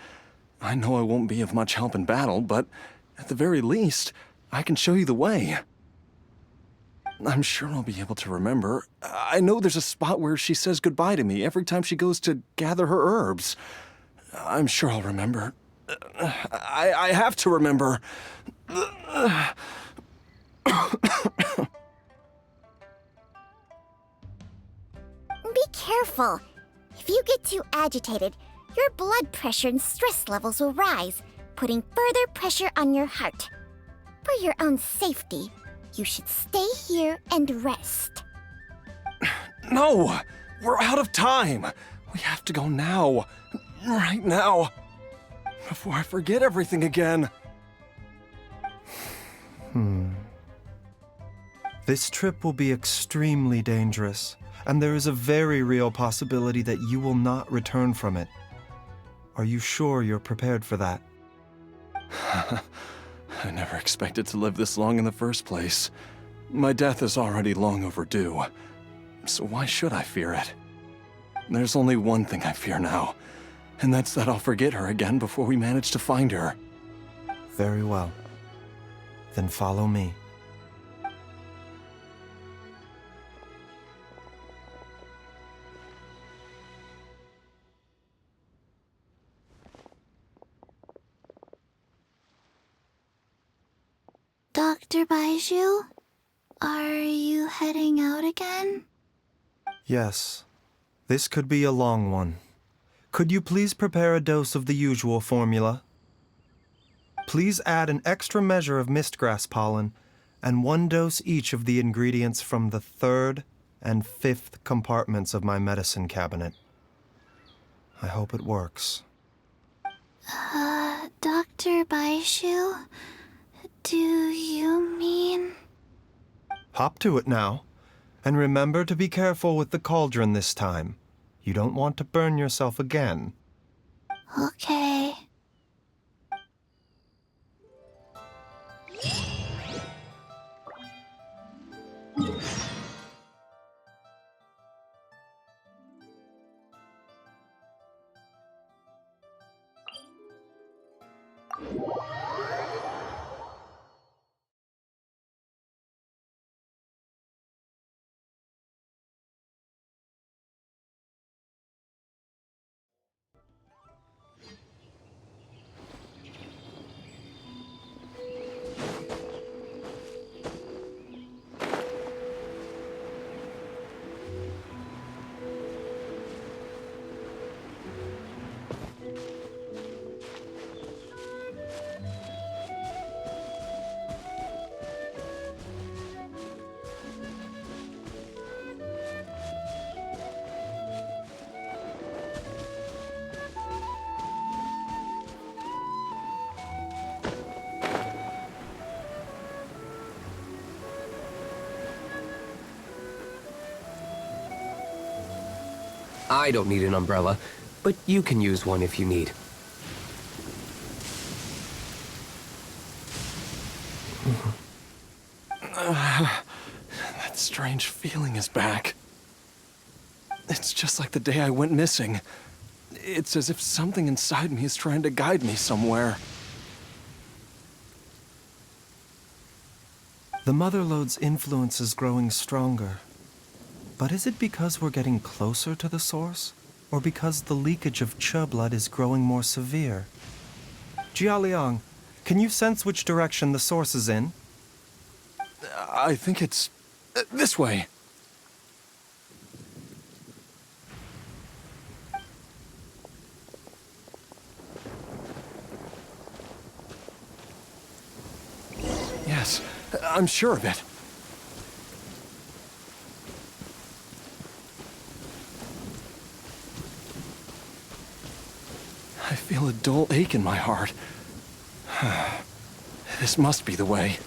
I know I won't be of much help in battle, but at the very least, I can show you the way. I'm sure I'll be able to remember. I know there's a spot where she says goodbye to me every time she goes to gather her herbs. I'm sure I'll remember. I have to remember. Be careful. If you get too agitated, your blood pressure and stress levels will rise, putting further pressure on your heart. For your own safety, you should stay here and rest. No! We're out of time! We have to go now. Right now. Before I forget everything again. This trip will be extremely dangerous, and there is a very real possibility that you will not return from it. Are you sure you're prepared for that? I never expected to live this long in the first place. My death is already long overdue. So why should I fear it? There's only one thing I fear now, and that's that I'll forget her again before we manage to find her. Very well. Then follow me. Dr. Baizhu, are you heading out again? Yes. This could be a long one. Could you please prepare a dose of the usual formula? Please add an extra measure of mistgrass pollen and 1 dose each of the ingredients from the 3rd and 5th compartments of my medicine cabinet. I hope it works. Dr. Baizhu, do you mean... Hop to it now. And remember to be careful with the cauldron this time. You don't want to burn yourself again. Okay. I don't need an umbrella, but you can use one if you need. That strange feeling is back. It's just like the day I went missing. It's as if something inside me is trying to guide me somewhere. The Mother Lode's influence is growing stronger. But is it because we're getting closer to the source? Or because the leakage of Che blood is growing more severe? Jialiang, can you sense which direction the source is in? I think it's this way. Yes, I'm sure of it. I feel a dull ache in my heart. This must be the way.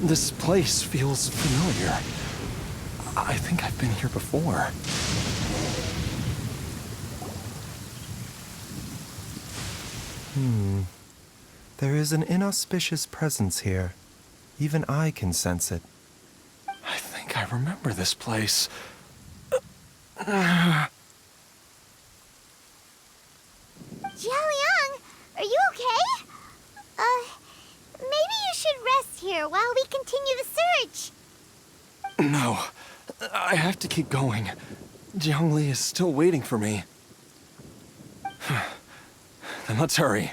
This place feels familiar. I think I've been here before. There is an inauspicious presence here. Even I can sense it. I think I remember this place. Jialiang, are you okay? Maybe you should rest here while we continue the search. No, I have to keep going. Jiangli is still waiting for me. Then let's hurry.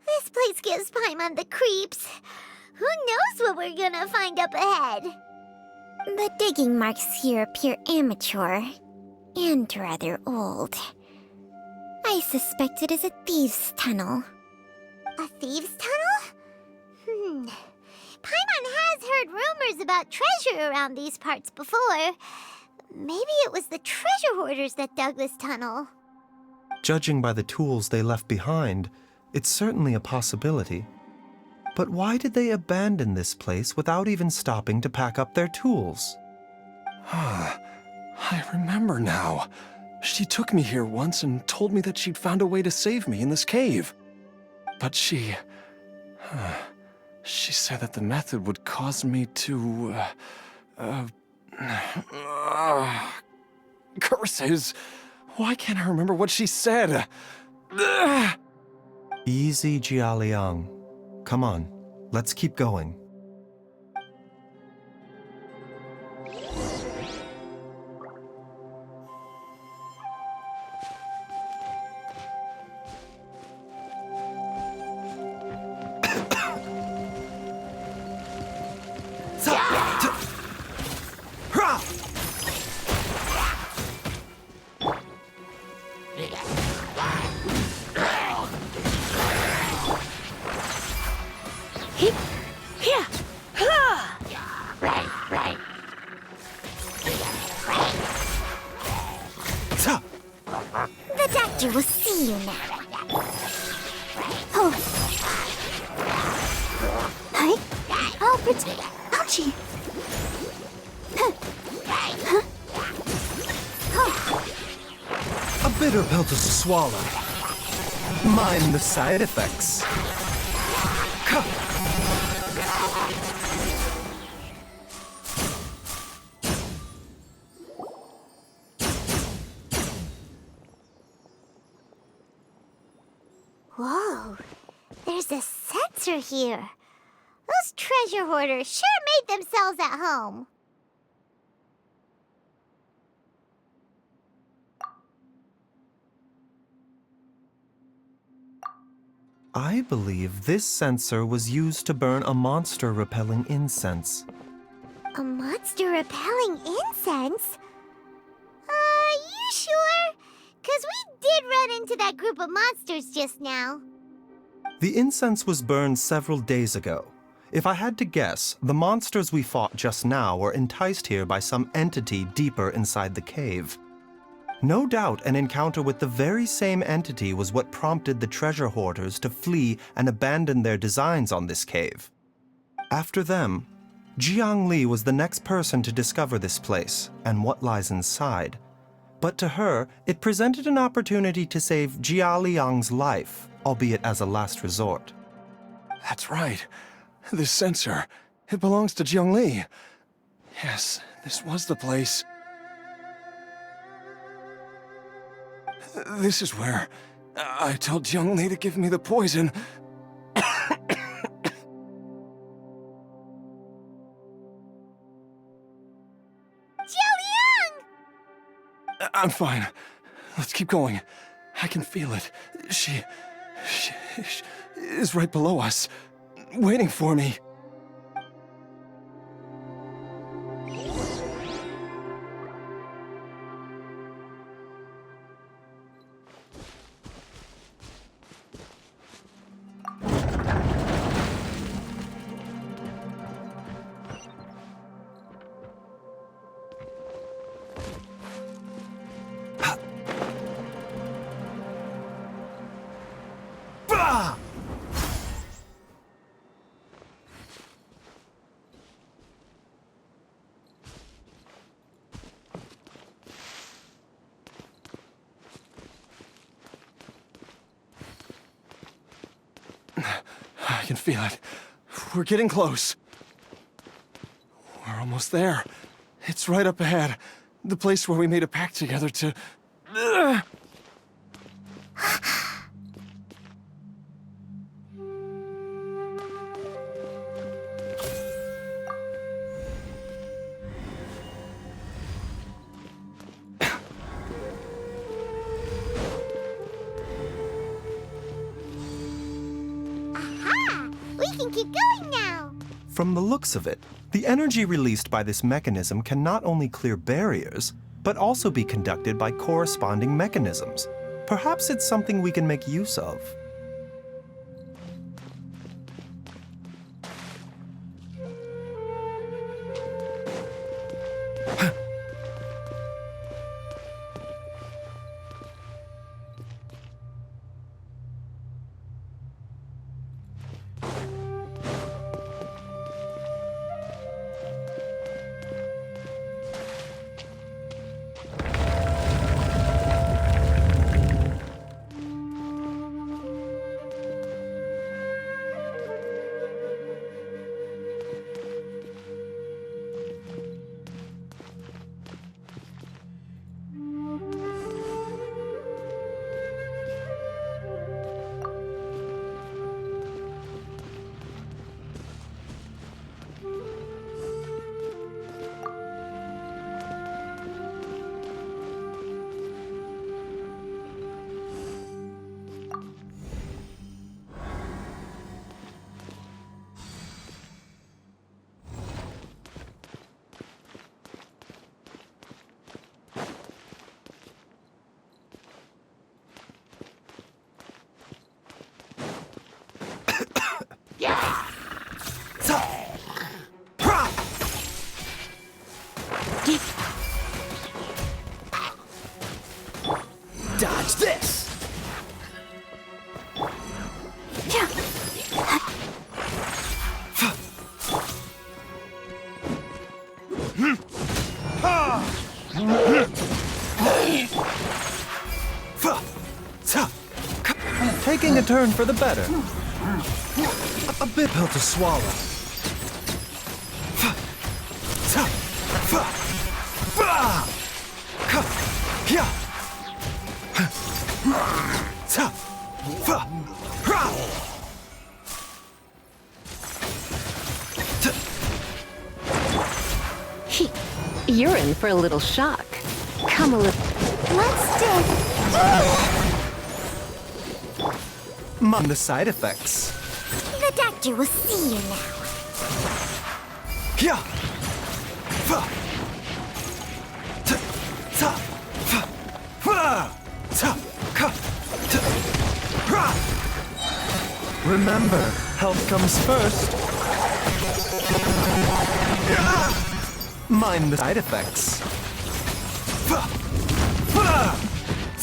This place gives Paimon the creeps. Who knows what we're gonna find up ahead? The digging marks here appear amateur and rather old. I suspect it is a thieves' tunnel. A thieves' tunnel? Paimon has heard rumors about treasure around these parts before. Maybe it was the treasure hoarders that dug this tunnel. Judging by the tools they left behind, it's certainly a possibility. But why did they abandon this place without even stopping to pack up their tools? I remember now. She took me here once and told me that she'd found a way to save me in this cave. But she said that the method would cause me to, curses. Why can't I remember what she said? Easy, Jialiang. Come on, let's keep going. The doctor will see you now. Oh. Hi. I'll protect. Ouchie. A bitter pill to swallow. Mind the side effects. Whoa, there's a sensor here. Those treasure hoarders sure made themselves at home. I believe this sensor was used to burn a monster repelling incense. A monster repelling incense? You sure? 'Cause we did run into that group of monsters just now. The incense was burned several days ago. If I had to guess, the monsters we fought just now were enticed here by some entity deeper inside the cave. No doubt an encounter with the very same entity was what prompted the treasure hoarders to flee and abandon their designs on this cave. After them, Jiang Li was the next person to discover this place and what lies inside. But to her, it presented an opportunity to save Jia Liang's life, albeit as a last resort. That's right. This sensor, it belongs to Jiang Li. Yes, this was the place. This is where I told Jiang Li to give me the poison. I'm fine. Let's keep going. I can feel it. She is right below us, waiting for me. I can feel it. We're getting close. We're almost there. It's right up ahead. The place where we made a pact together to... We can keep going now. From the looks of it, the energy released by this mechanism can not only clear barriers, but also be conducted by corresponding mechanisms. Perhaps it's something we can make use of. Dodge this! Taking a turn for the better. A bit pill to swallow. You're in for a little shock. Come a little. Let's Mind the side effects. The doctor will see you now. Yeah. Fa. Ta. Ta. Fa. Fa. Ta. Ka. Ta. Ra. Remember, health comes first. Mind the side effects. Fa. Fa.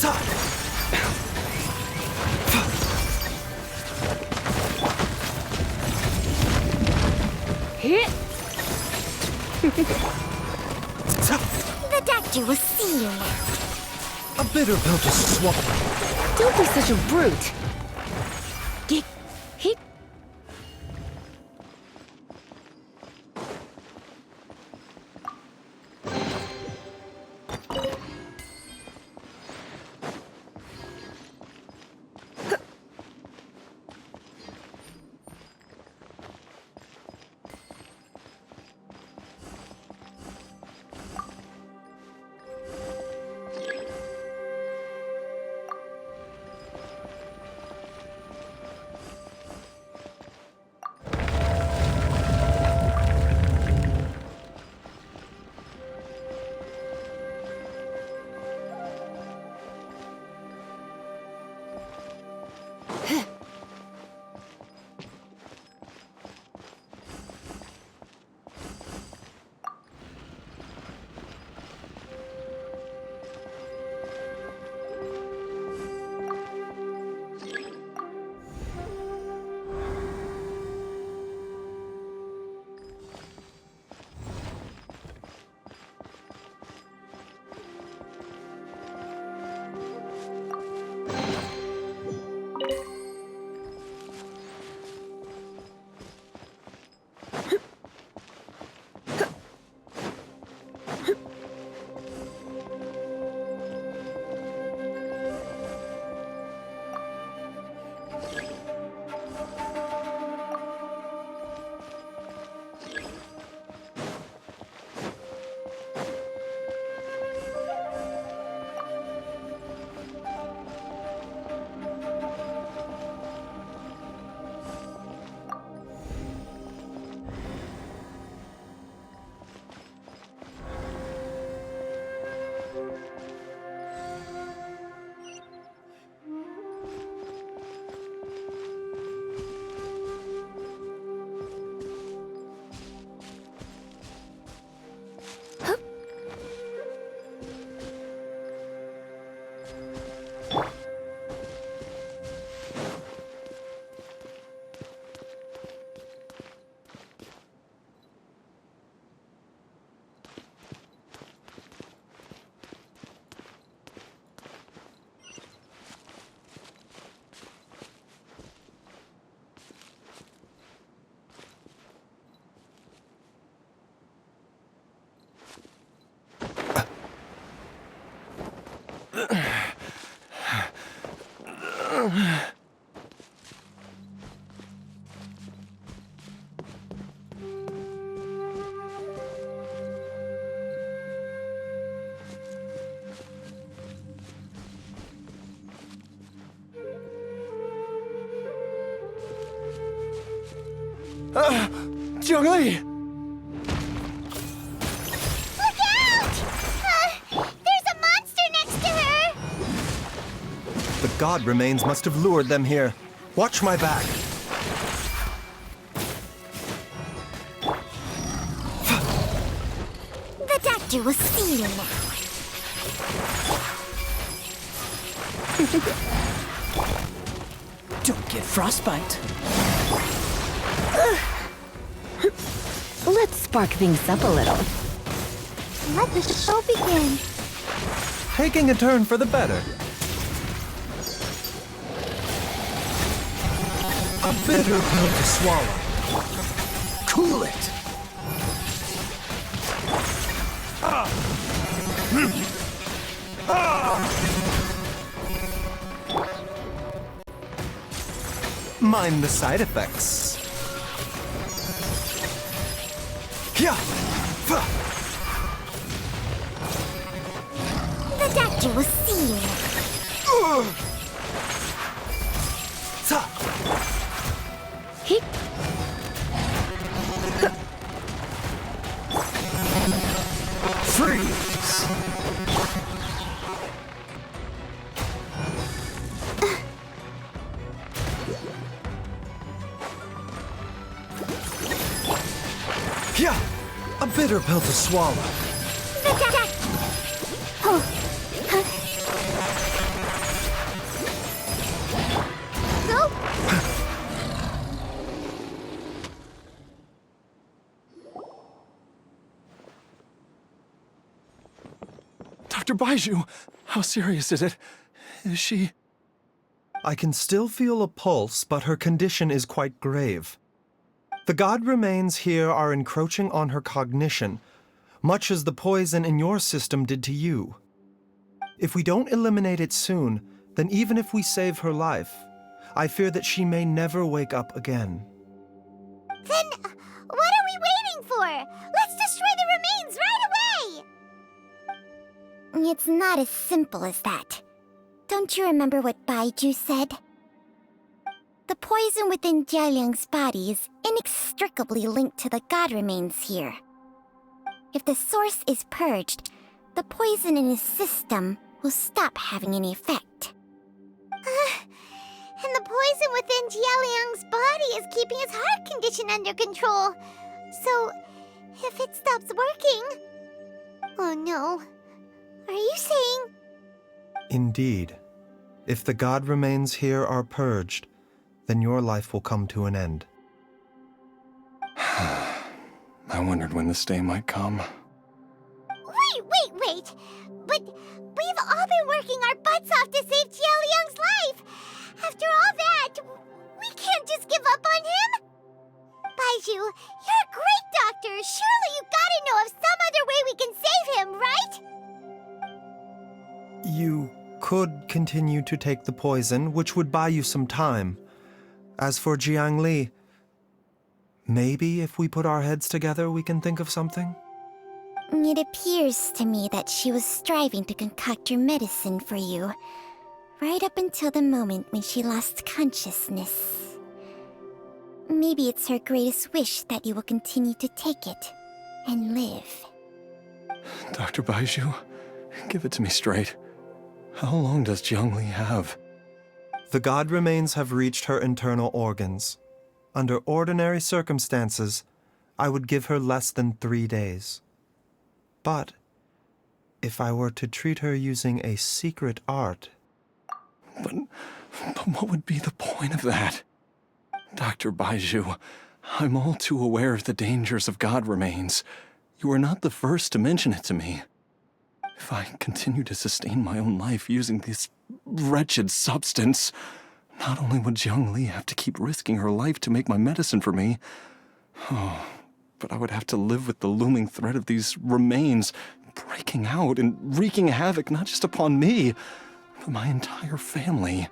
Ta. Hit. The doctor will see you now. A bitter pill to swallow. Don't be such a brute. Get. Hit. Zhongli! Look out! There's a monster next to her! The god remains must have lured them here. Watch my back. The doctor will see you now. Don't get frostbite. Let's spark things up a little. Let the show begin. Taking a turn for the better. A bitter pill to swallow. Cool it. Mind the side effects. Yeah. doctor will see you. He. Freeze! Yeah, a bitter pill to swallow. Go! Dr. Baizhu, how serious is it? Is she... I can still feel a pulse, but her condition is quite grave. The god remains here are encroaching on her cognition, much as the poison in your system did to you. If we don't eliminate it soon, then even if we save her life, I fear that she may never wake up again. Then, what are we waiting for? Let's destroy the remains right away! It's not as simple as that. Don't you remember what Baizhu said? The poison within Jialiang's body is inextricably linked to the god remains here. If the source is purged, the poison in his system will stop having any effect. And the poison within Jialiang's body is keeping his heart condition under control. So, if it stops working... Oh no. Are you saying... Indeed. If the god remains here are purged, then your life will come to an end. I wondered when this day might come. Wait! But we've all been working our butts off to save Jialiang's life! After all that, we can't just give up on him! Baizhu, you're a great doctor! Surely you gotta know of some other way we can save him, right? You could continue to take the poison, which would buy you some time. As for Jiang Li, maybe if we put our heads together, we can think of something? It appears to me that she was striving to concoct your medicine for you, right up until the moment when she lost consciousness. Maybe it's her greatest wish that you will continue to take it and live. Dr. Baizhu, give it to me straight. How long does Jiang Li have? The god remains have reached her internal organs. Under ordinary circumstances, I would give her less than 3 days. But if I were to treat her using a secret art... But what would be the point of that? Dr. Baizhu, I'm all too aware of the dangers of god remains. You are not the first to mention it to me. If I continue to sustain my own life using this wretched substance, not only would Jiang Li have to keep risking her life to make my medicine for me, but I would have to live with the looming threat of these remains breaking out and wreaking havoc not just upon me, but my entire family.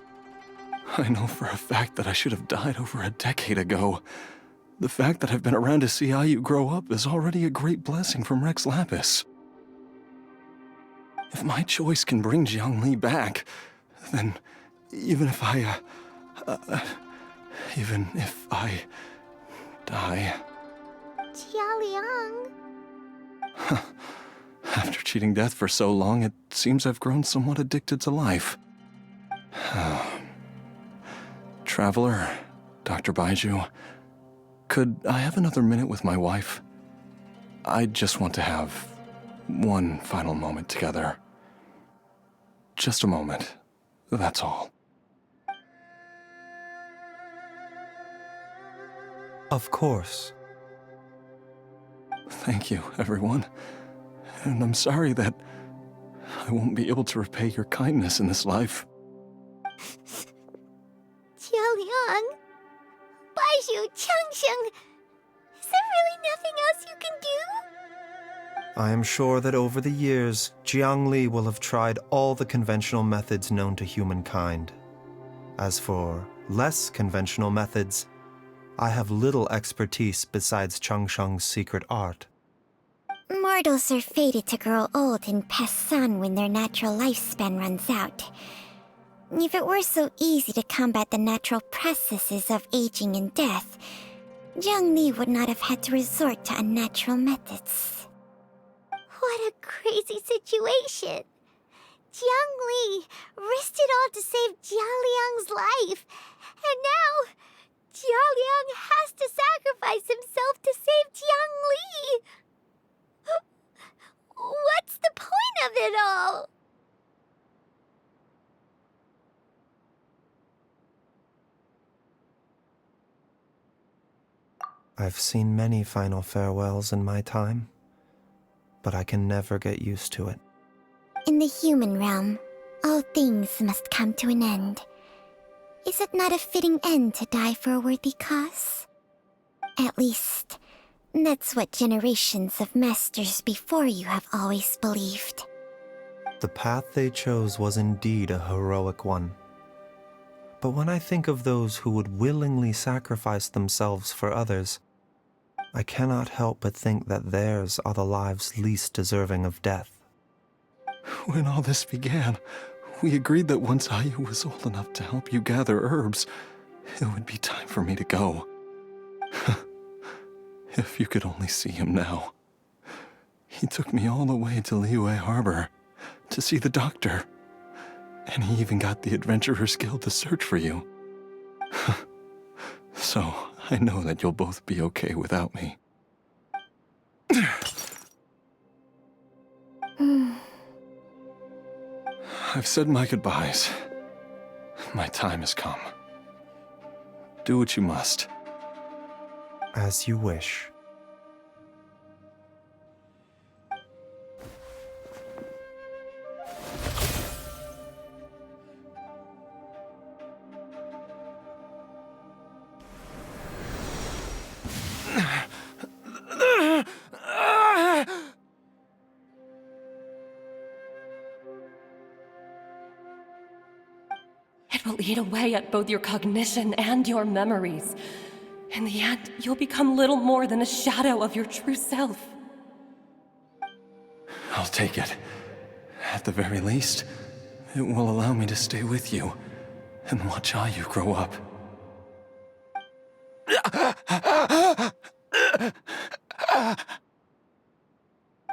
I know for a fact that I should have died over a decade ago. The fact that I've been around to see how you grow up is already a great blessing from Rex Lapis. If my choice can bring Jiang Li back, then even if I die... Jialiang... After cheating death for so long, it seems I've grown somewhat addicted to life. Traveler, Dr. Baizhu, could I have another minute with my wife? I just want to have one final moment together. Just a moment, that's all. Of course. Thank you, everyone. And I'm sorry that I won't be able to repay your kindness in this life. Jialiang... Baizhu, Changsheng... Is there really nothing else you can do? I am sure that over the years, Jiang Li will have tried all the conventional methods known to humankind. As for less conventional methods, I have little expertise besides Changsheng's secret art. More Mortals are fated to grow old and pass on when their natural lifespan runs out. If it were so easy to combat the natural processes of aging and death, Zhongli would not have had to resort to unnatural methods. What a crazy situation! Jiangli risked it all to save Jialiang's life, and now Jialiang has to sacrifice himself to save Jiangli! What's the point of it all? I've seen many final farewells in my time, but I can never get used to it. In the human realm, all things must come to an end. Is it not a fitting end to die for a worthy cause? At least, that's what generations of masters before you have always believed. The path they chose was indeed a heroic one. But when I think of those who would willingly sacrifice themselves for others, I cannot help but think that theirs are the lives least deserving of death. When all this began, we agreed that once Ayu was old enough to help you gather herbs, it would be time for me to go. If you could only see him now. He took me all the way to Liyue Harbor to see the doctor. And he even got the Adventurers Guild to search for you. So, I know that you'll both be okay without me. I've said my goodbyes. My time has come. Do what you must. As you wish. It will eat away at both your cognition and your memories. In the end, you'll become little more than a shadow of your true self. I'll take it. At the very least, it will allow me to stay with you and watch Ayu grow up.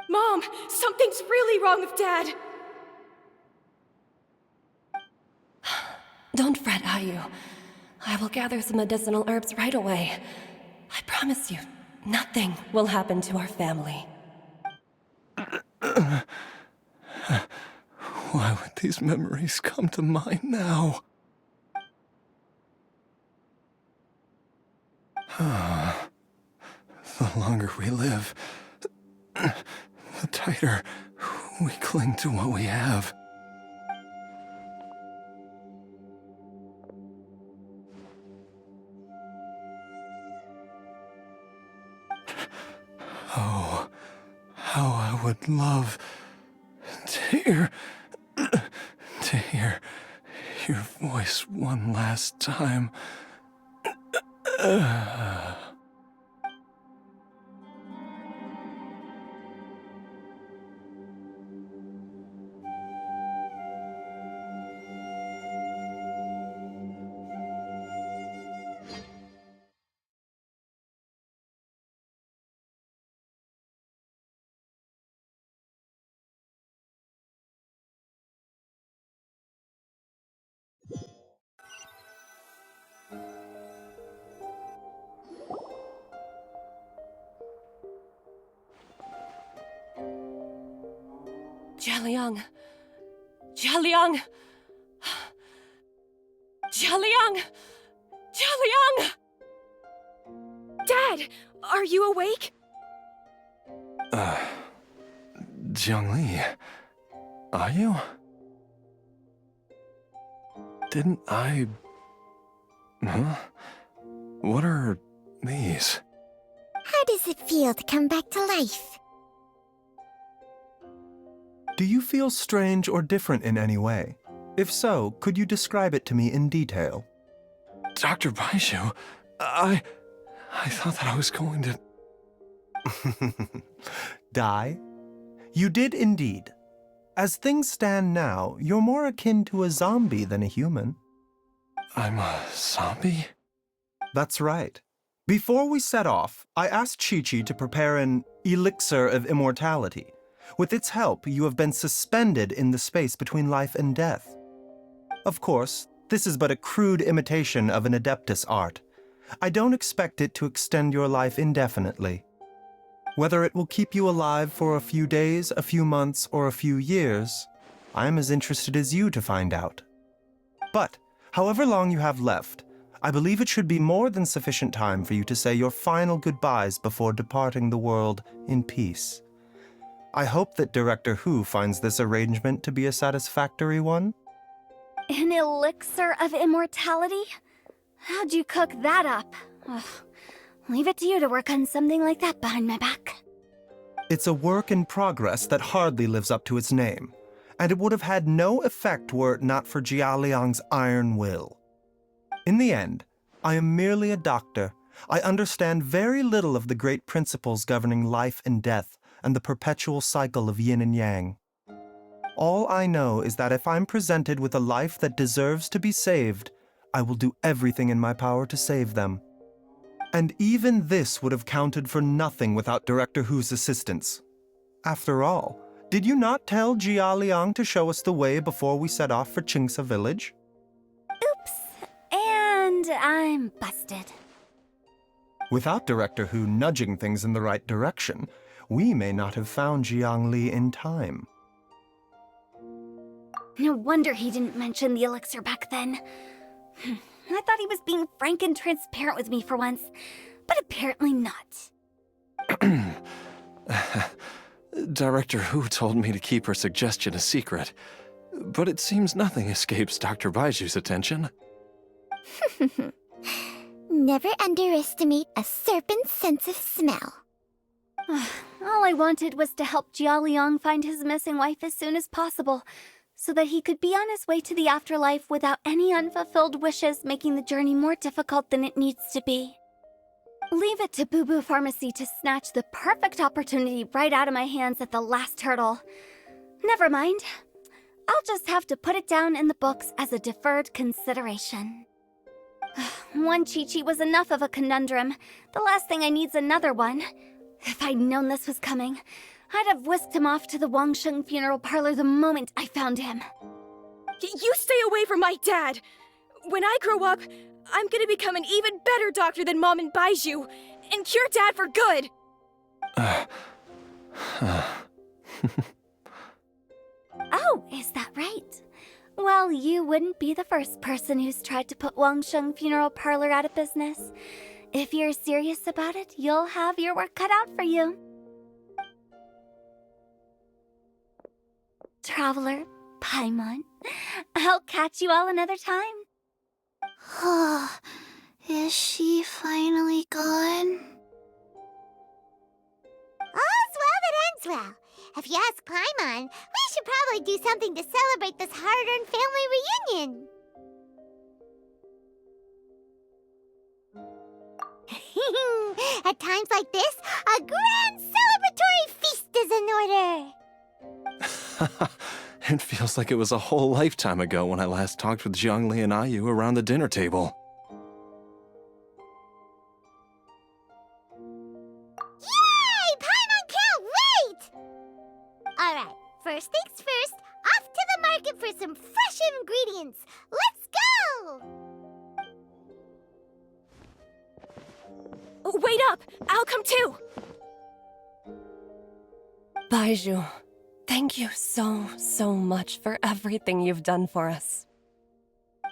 Mom, something's really wrong with Dad. Don't fret, Ayu. I will gather some medicinal herbs right away. I promise you, nothing will happen to our family. Why would these memories come to mind now? The longer we live, the tighter we cling to what we have. Oh, how I would love to hear your voice one last time. Jialiang! Jialiang! Jialiang! Jialiang! Dad, are you awake? Jiangli, are you? Didn't I... Huh? What are these? How does it feel to come back to life? Do you feel strange or different in any way? If so, could you describe it to me in detail? Dr. Baizhu, I thought that I was going to... Die? You did indeed. As things stand now, you're more akin to a zombie than a human. I'm a zombie? That's right. Before we set off, I asked Chi-Chi to prepare an elixir of immortality. With its help, you have been suspended in the space between life and death. Of course, this is but a crude imitation of an Adeptus art. I don't expect it to extend your life indefinitely. Whether it will keep you alive for a few days, a few months, or a few years, I am as interested as you to find out. But, however long you have left, I believe it should be more than sufficient time for you to say your final goodbyes before departing the world in peace. I hope that Director Hu finds this arrangement to be a satisfactory one. An elixir of immortality? How'd you cook that up? Ugh. Leave it to you to work on something like that behind my back. It's a work in progress that hardly lives up to its name, and it would have had no effect were it not for Jia Liang's iron will. In the end, I am merely a doctor. I understand very little of the great principles governing life and death and the perpetual cycle of yin and yang. All I know is that if I'm presented with a life that deserves to be saved, I will do everything in my power to save them. And even this would have counted for nothing without Director Hu's assistance. After all, did you not tell Jia Liang to show us the way before we set off for Qingsa village? Oops. And I'm busted. Without Director Hu nudging things in the right direction, we may not have found Jiangli in time. No wonder he didn't mention the elixir back then. I thought he was being frank and transparent with me for once, but apparently not. Director Hu told me to keep her suggestion a secret, but it seems nothing escapes Dr. Baizhu's attention. Never underestimate a serpent's sense of smell. All I wanted was to help Jia Liang find his missing wife as soon as possible, so that he could be on his way to the afterlife without any unfulfilled wishes making the journey more difficult than it needs to be. Leave it to Boo Boo Pharmacy to snatch the perfect opportunity right out of my hands at the last hurdle. Never mind. I'll just have to put it down in the books as a deferred consideration. One Chi-Chi was enough of a conundrum. The last thing I need's another one. If I'd known this was coming, I'd have whisked him off to the Wangsheng funeral parlor the moment I found him. You stay away from my dad! When I grow up, I'm gonna become an even better doctor than Mom and Baizhu, and cure Dad for good! Oh, is that right? Well, you wouldn't be the first person who's tried to put Wangsheng funeral parlor out of business. If you're serious about it, you'll have your work cut out for you. Traveler, Paimon, I'll catch you all another time. Oh, is she finally gone? All's well that ends well. If you ask Paimon, we should probably do something to celebrate this hard-earned family reunion. At times like this, a grand celebratory feast is in order. It feels like it was a whole lifetime ago when I last talked with Zhongli and Ayu around the dinner table. Yay! Paimon can't wait! Alright, first things first, off to the market for some fresh ingredients. Let's go! Wait up! I'll come too! Baizhu, thank you so much for everything you've done for us.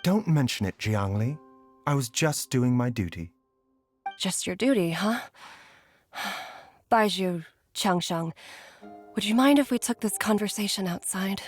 Don't mention it, Jiangli. I was just doing my duty. Just your duty, huh? Baizhu, Changsheng, would you mind if we took this conversation outside?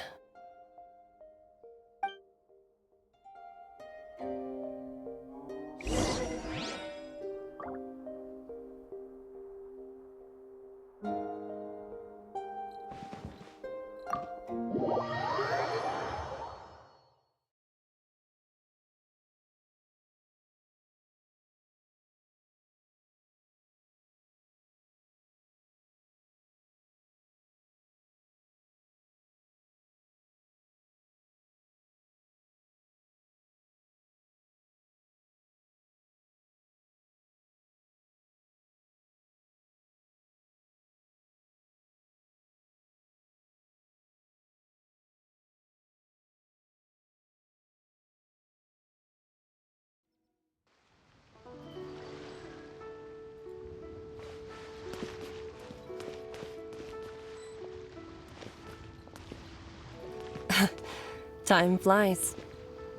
Time flies.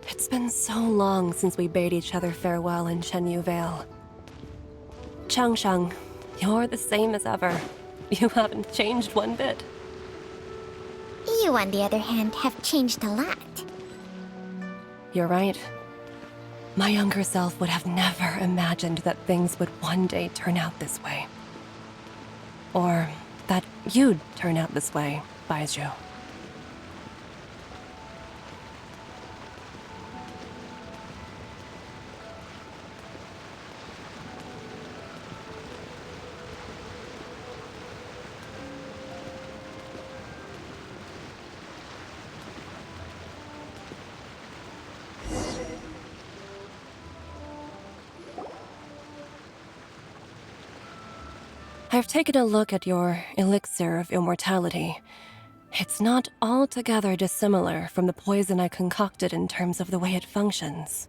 It's been so long since we bade each other farewell in Chenyu Vale. Changshang, you're the same as ever. You haven't changed one bit. You, on the other hand, have changed a lot. You're right. My younger self would have never imagined that things would one day turn out this way. Or that you'd turn out this way, Baizhu. I've taken a look at your elixir of immortality. It's not altogether dissimilar from the poison I concocted in terms of the way it functions.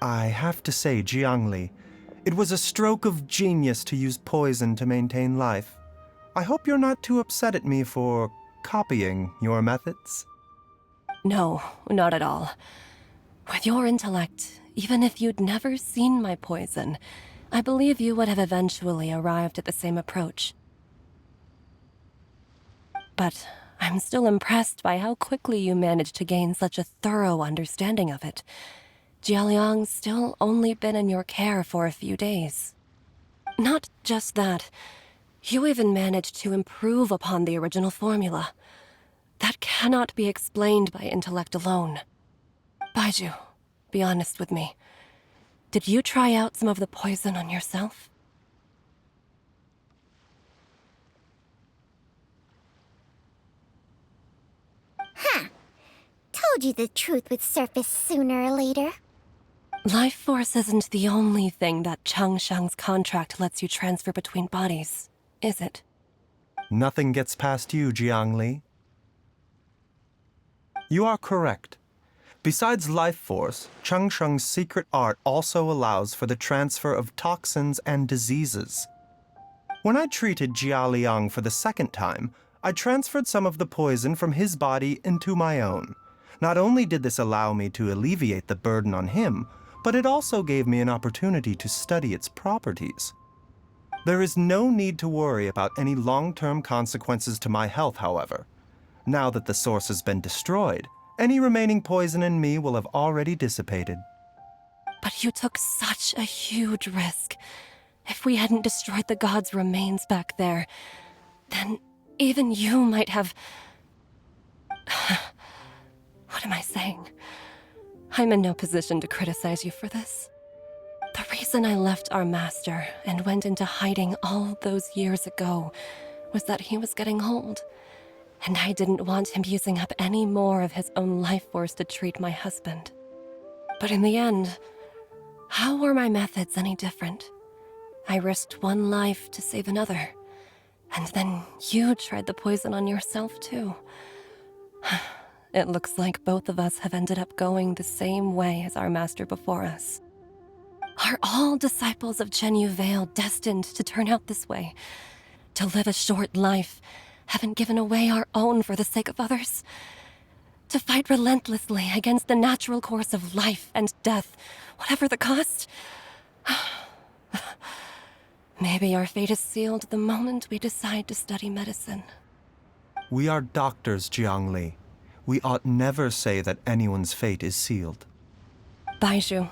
I have to say, Jiangli, it was a stroke of genius to use poison to maintain life. I hope you're not too upset at me for copying your methods. No, not at all. With your intellect, even if you'd never seen my poison, I believe you would have eventually arrived at the same approach. But I'm still impressed by how quickly you managed to gain such a thorough understanding of it. Jialiang's still only been in your care for a few days. Not just that, you even managed to improve upon the original formula. That cannot be explained by intellect alone. Baizhu, be honest with me. Did you try out some of the poison on yourself? Huh. Told you the truth would surface sooner or later. Life force isn't the only thing that Changshang's contract lets you transfer between bodies, is it? Nothing gets past you, Jiangli. You are correct. Besides life force, Changsheng's secret art also allows for the transfer of toxins and diseases. When I treated Jia Liang for the second time, I transferred some of the poison from his body into my own. Not only did this allow me to alleviate the burden on him, but it also gave me an opportunity to study its properties. There is no need to worry about any long-term consequences to my health, however. Now that the source has been destroyed, any remaining poison in me will have already dissipated. But you took such a huge risk. If we hadn't destroyed the god's remains back there, then even you might have... What am I saying? I'm in no position to criticize you for this. The reason I left our master and went into hiding all those years ago was that he was getting old. And I didn't want him using up any more of his own life force to treat my husband. But in the end, how were my methods any different? I risked one life to save another. And then you tried the poison on yourself, too. It looks like both of us have ended up going the same way as our master before us. Are all disciples of Chenyu Vale destined to turn out this way? To live a short life, having given away our own for the sake of others? To fight relentlessly against the natural course of life and death, whatever the cost? Maybe our fate is sealed the moment we decide to study medicine. We are doctors, Jiangli. We ought never say that anyone's fate is sealed. Baizhu,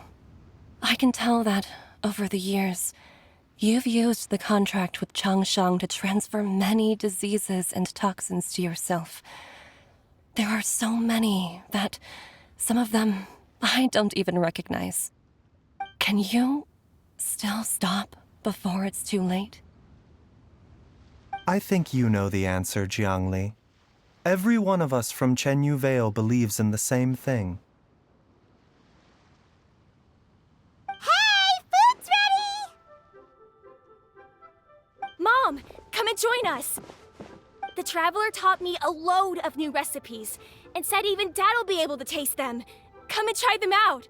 I can tell that, over the years, you've used the contract with Changshang to transfer many diseases and toxins to yourself. There are so many that some of them I don't even recognize. Can you still stop before it's too late? I think you know the answer, Jiangli. Every one of us from Chenyu Vale believes in the same thing. Hey, food's ready! Mom, come and join us! The Traveler taught me a load of new recipes, and said even Dad'll be able to taste them. Come and try them out!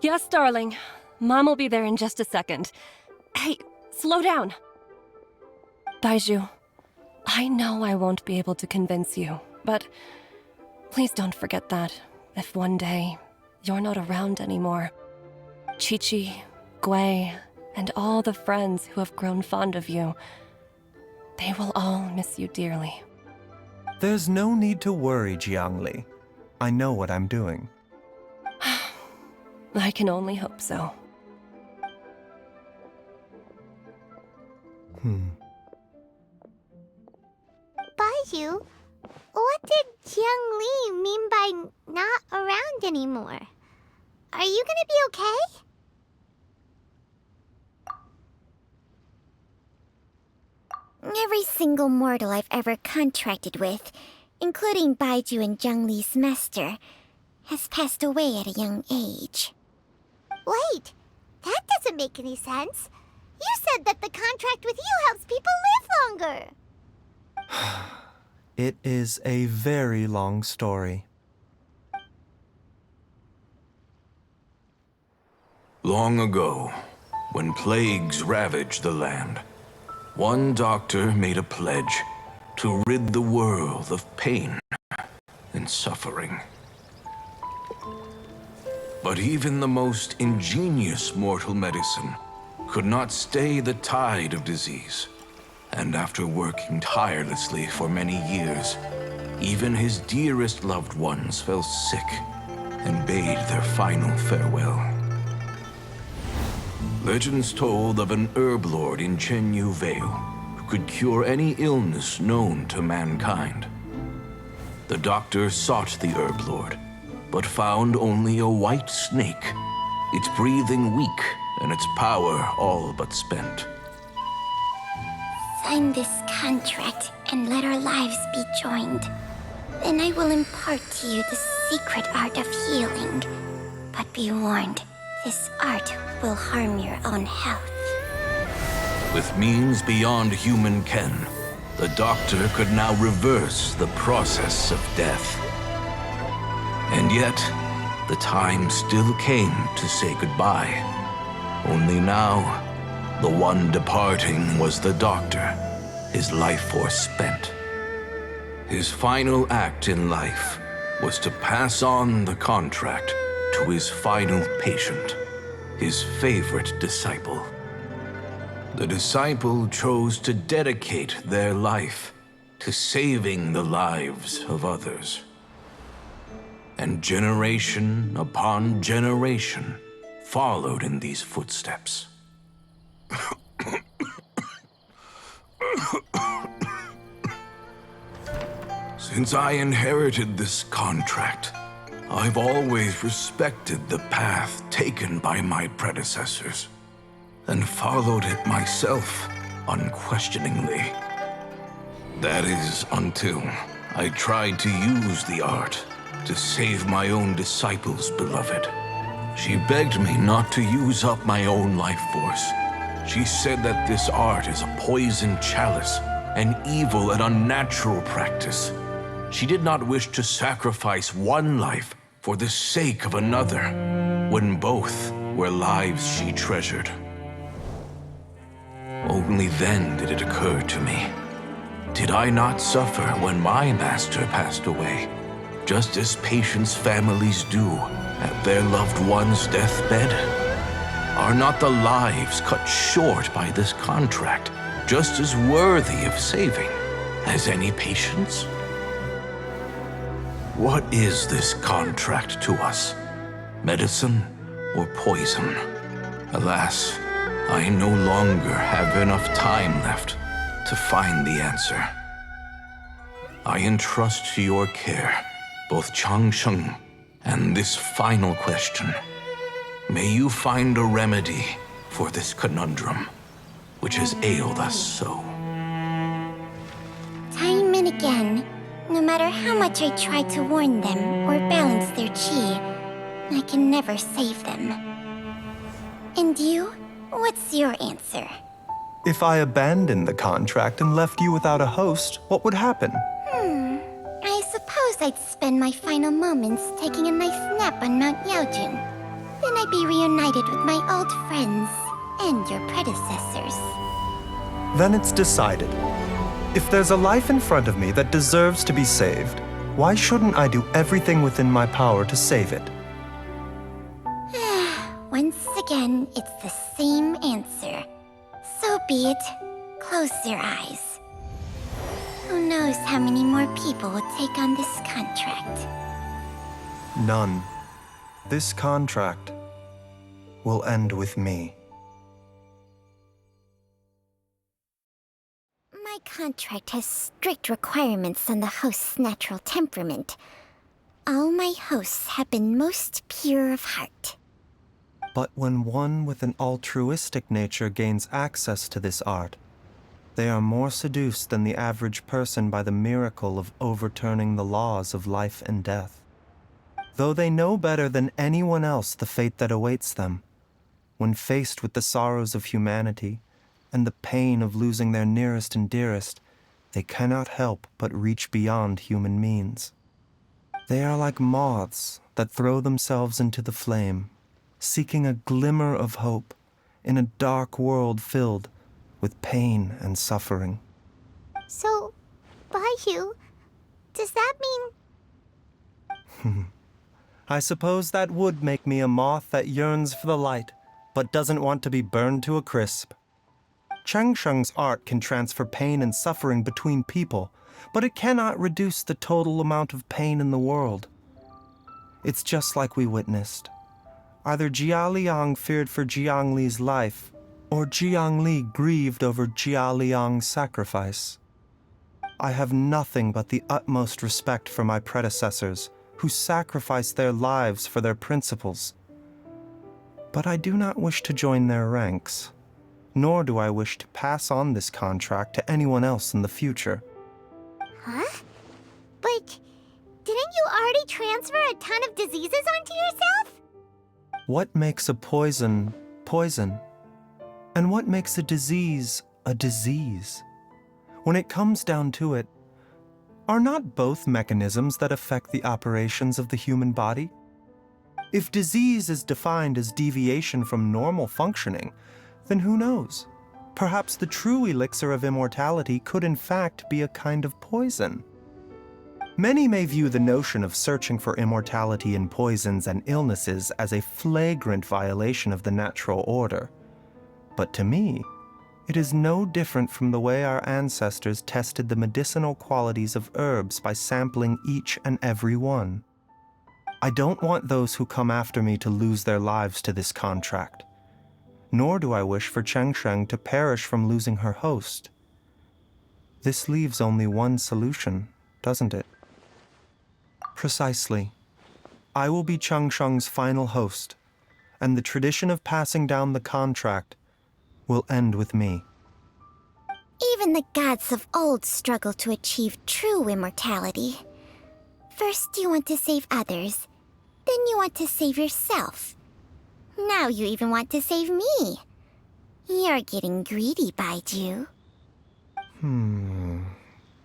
Yes, darling. Mom will be there in just a second. Hey, slow down. Baizhu, I know I won't be able to convince you, but Please don't forget that, if one day you're not around anymore, Chi-Chi, Gui, and all the friends who have grown fond of you, they will all miss you dearly. There's no need to worry, Jiangli. I know what I'm doing. I can only hope so. Baizhu, what did Jiang Li mean by not around anymore? Are you gonna be okay? Every single mortal I've ever contracted with, including Baizhu and Jiang Li's master, has passed away at a young age. Wait, that doesn't make any sense. You said that the contract with you helps people live longer. It is a very long story. Long ago, when plagues ravaged the land, one doctor made a pledge to rid the world of pain and suffering. But even the most ingenious mortal medicine could not stay the tide of disease. And after working tirelessly for many years, even his dearest loved ones fell sick and bade their final farewell. Legends told of an herb lord in Chenyu Vale who could cure any illness known to mankind. The doctor sought the herb lord, but found only a white snake, its breathing weak and its power all but spent. Sign this contract and let our lives be joined. Then I will impart to you the secret art of healing. But be warned, this art will harm your own health. With means beyond human ken, the doctor could now reverse the process of death. And yet, the time still came to say goodbye. Only now, the one departing was the doctor, his life force spent. His final act in life was to pass on the contract to his final patient, his favorite disciple. The disciple chose to dedicate their life to saving the lives of others. And generation upon generation followed in these footsteps. Since I inherited this contract, I've always respected the path taken by my predecessors and followed it myself unquestioningly. That is until I tried to use the art to save my own disciple's beloved. She begged me not to use up my own life force. She said that this art is a poison chalice, an evil and unnatural practice. She did not wish to sacrifice one life for the sake of another, when both were lives she treasured. Only then did it occur to me. Did I not suffer when my master passed away, just as patients' families do at their loved one's deathbed? Are not the lives cut short by this contract just as worthy of saving as any patient's? What is this contract to us? Medicine or poison? Alas, I no longer have enough time left to find the answer. I entrust to your care both Changsheng and this final question. May you find a remedy for this conundrum, which has ailed us so. Time and again, no matter how much I try to warn them or balance their chi, I can never save them. And you? What's your answer? If I abandoned the contract and left you without a host, what would happen? I suppose I'd spend my final moments taking a nice nap on Mount Yaojun. Then I'd be reunited with my old friends and your predecessors. Then it's decided. If there's a life in front of me that deserves to be saved, Why shouldn't I do everything within my power to save it? Once again, it's the same answer. So be it. Close your eyes. Who knows how many more people will take on this contract? None. This contract will end with me. My contract has strict requirements on the host's natural temperament. All my hosts have been most pure of heart. But when one with an altruistic nature gains access to this art, they are more seduced than the average person by the miracle of overturning the laws of life and death. Though they know better than anyone else the fate that awaits them, when faced with the sorrows of humanity and the pain of losing their nearest and dearest, they cannot help but reach beyond human means. They are like moths that throw themselves into the flame, seeking a glimmer of hope in a dark world filled with pain and suffering. So, Baizhu, does that mean... I suppose that would make me a moth that yearns for the light, but doesn't want to be burned to a crisp. Changsheng's art can transfer pain and suffering between people, but it cannot reduce the total amount of pain in the world. It's just like we witnessed. Either Jia Liang feared for Jiang Li's life, or Jiang Li grieved over Jia Liang's sacrifice. I have nothing but the utmost respect for my predecessors, who sacrificed their lives for their principles. But I do not wish to join their ranks, nor do I wish to pass on this contract to anyone else in the future. Huh? But didn't you already transfer a ton of diseases onto yourself? What makes a poison poison? And what makes a disease a disease? When it comes down to it, are not both mechanisms that affect the operations of the human body? If disease is defined as deviation from normal functioning, then who knows? Perhaps the true elixir of immortality could in fact be a kind of poison. Many may view the notion of searching for immortality in poisons and illnesses as a flagrant violation of the natural order. But to me, it is no different from the way our ancestors tested the medicinal qualities of herbs by sampling each and every one. I don't want those who come after me to lose their lives to this contract. Nor do I wish for Changsheng to perish from losing her host. This leaves only one solution, doesn't it? Precisely. I will be Changsheng's final host, and the tradition of passing down the contract will end with me. Even the gods of old struggle to achieve true immortality. First you want to save others, then you want to save yourself. Now you even want to save me. You're getting greedy, Baizhu.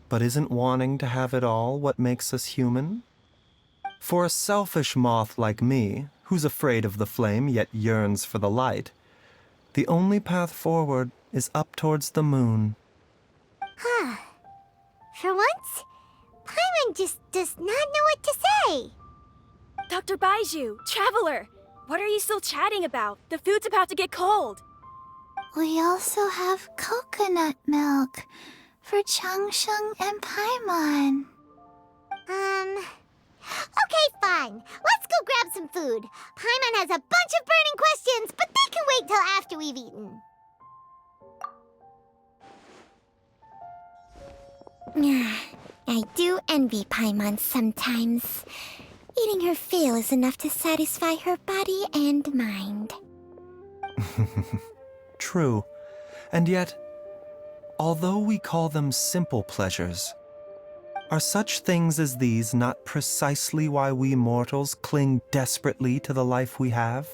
But isn't wanting to have it all what makes us human? For a selfish moth like me, who's afraid of the flame yet yearns for the light, the only path forward is up towards the moon. For once, Paimon just does not know what to say. Dr. Baizhu, Traveler, what are you still chatting about? The food's about to get cold. We also have coconut milk for Changsheng and Paimon. Okay, fine. Let's go grab some food. Paimon has a bunch of burning questions, but they can wait till after we've eaten. I do envy Paimon sometimes. Eating her fill is enough to satisfy her body and mind. True. And yet, although we call them simple pleasures, are such things as these not precisely why we mortals cling desperately to the life we have?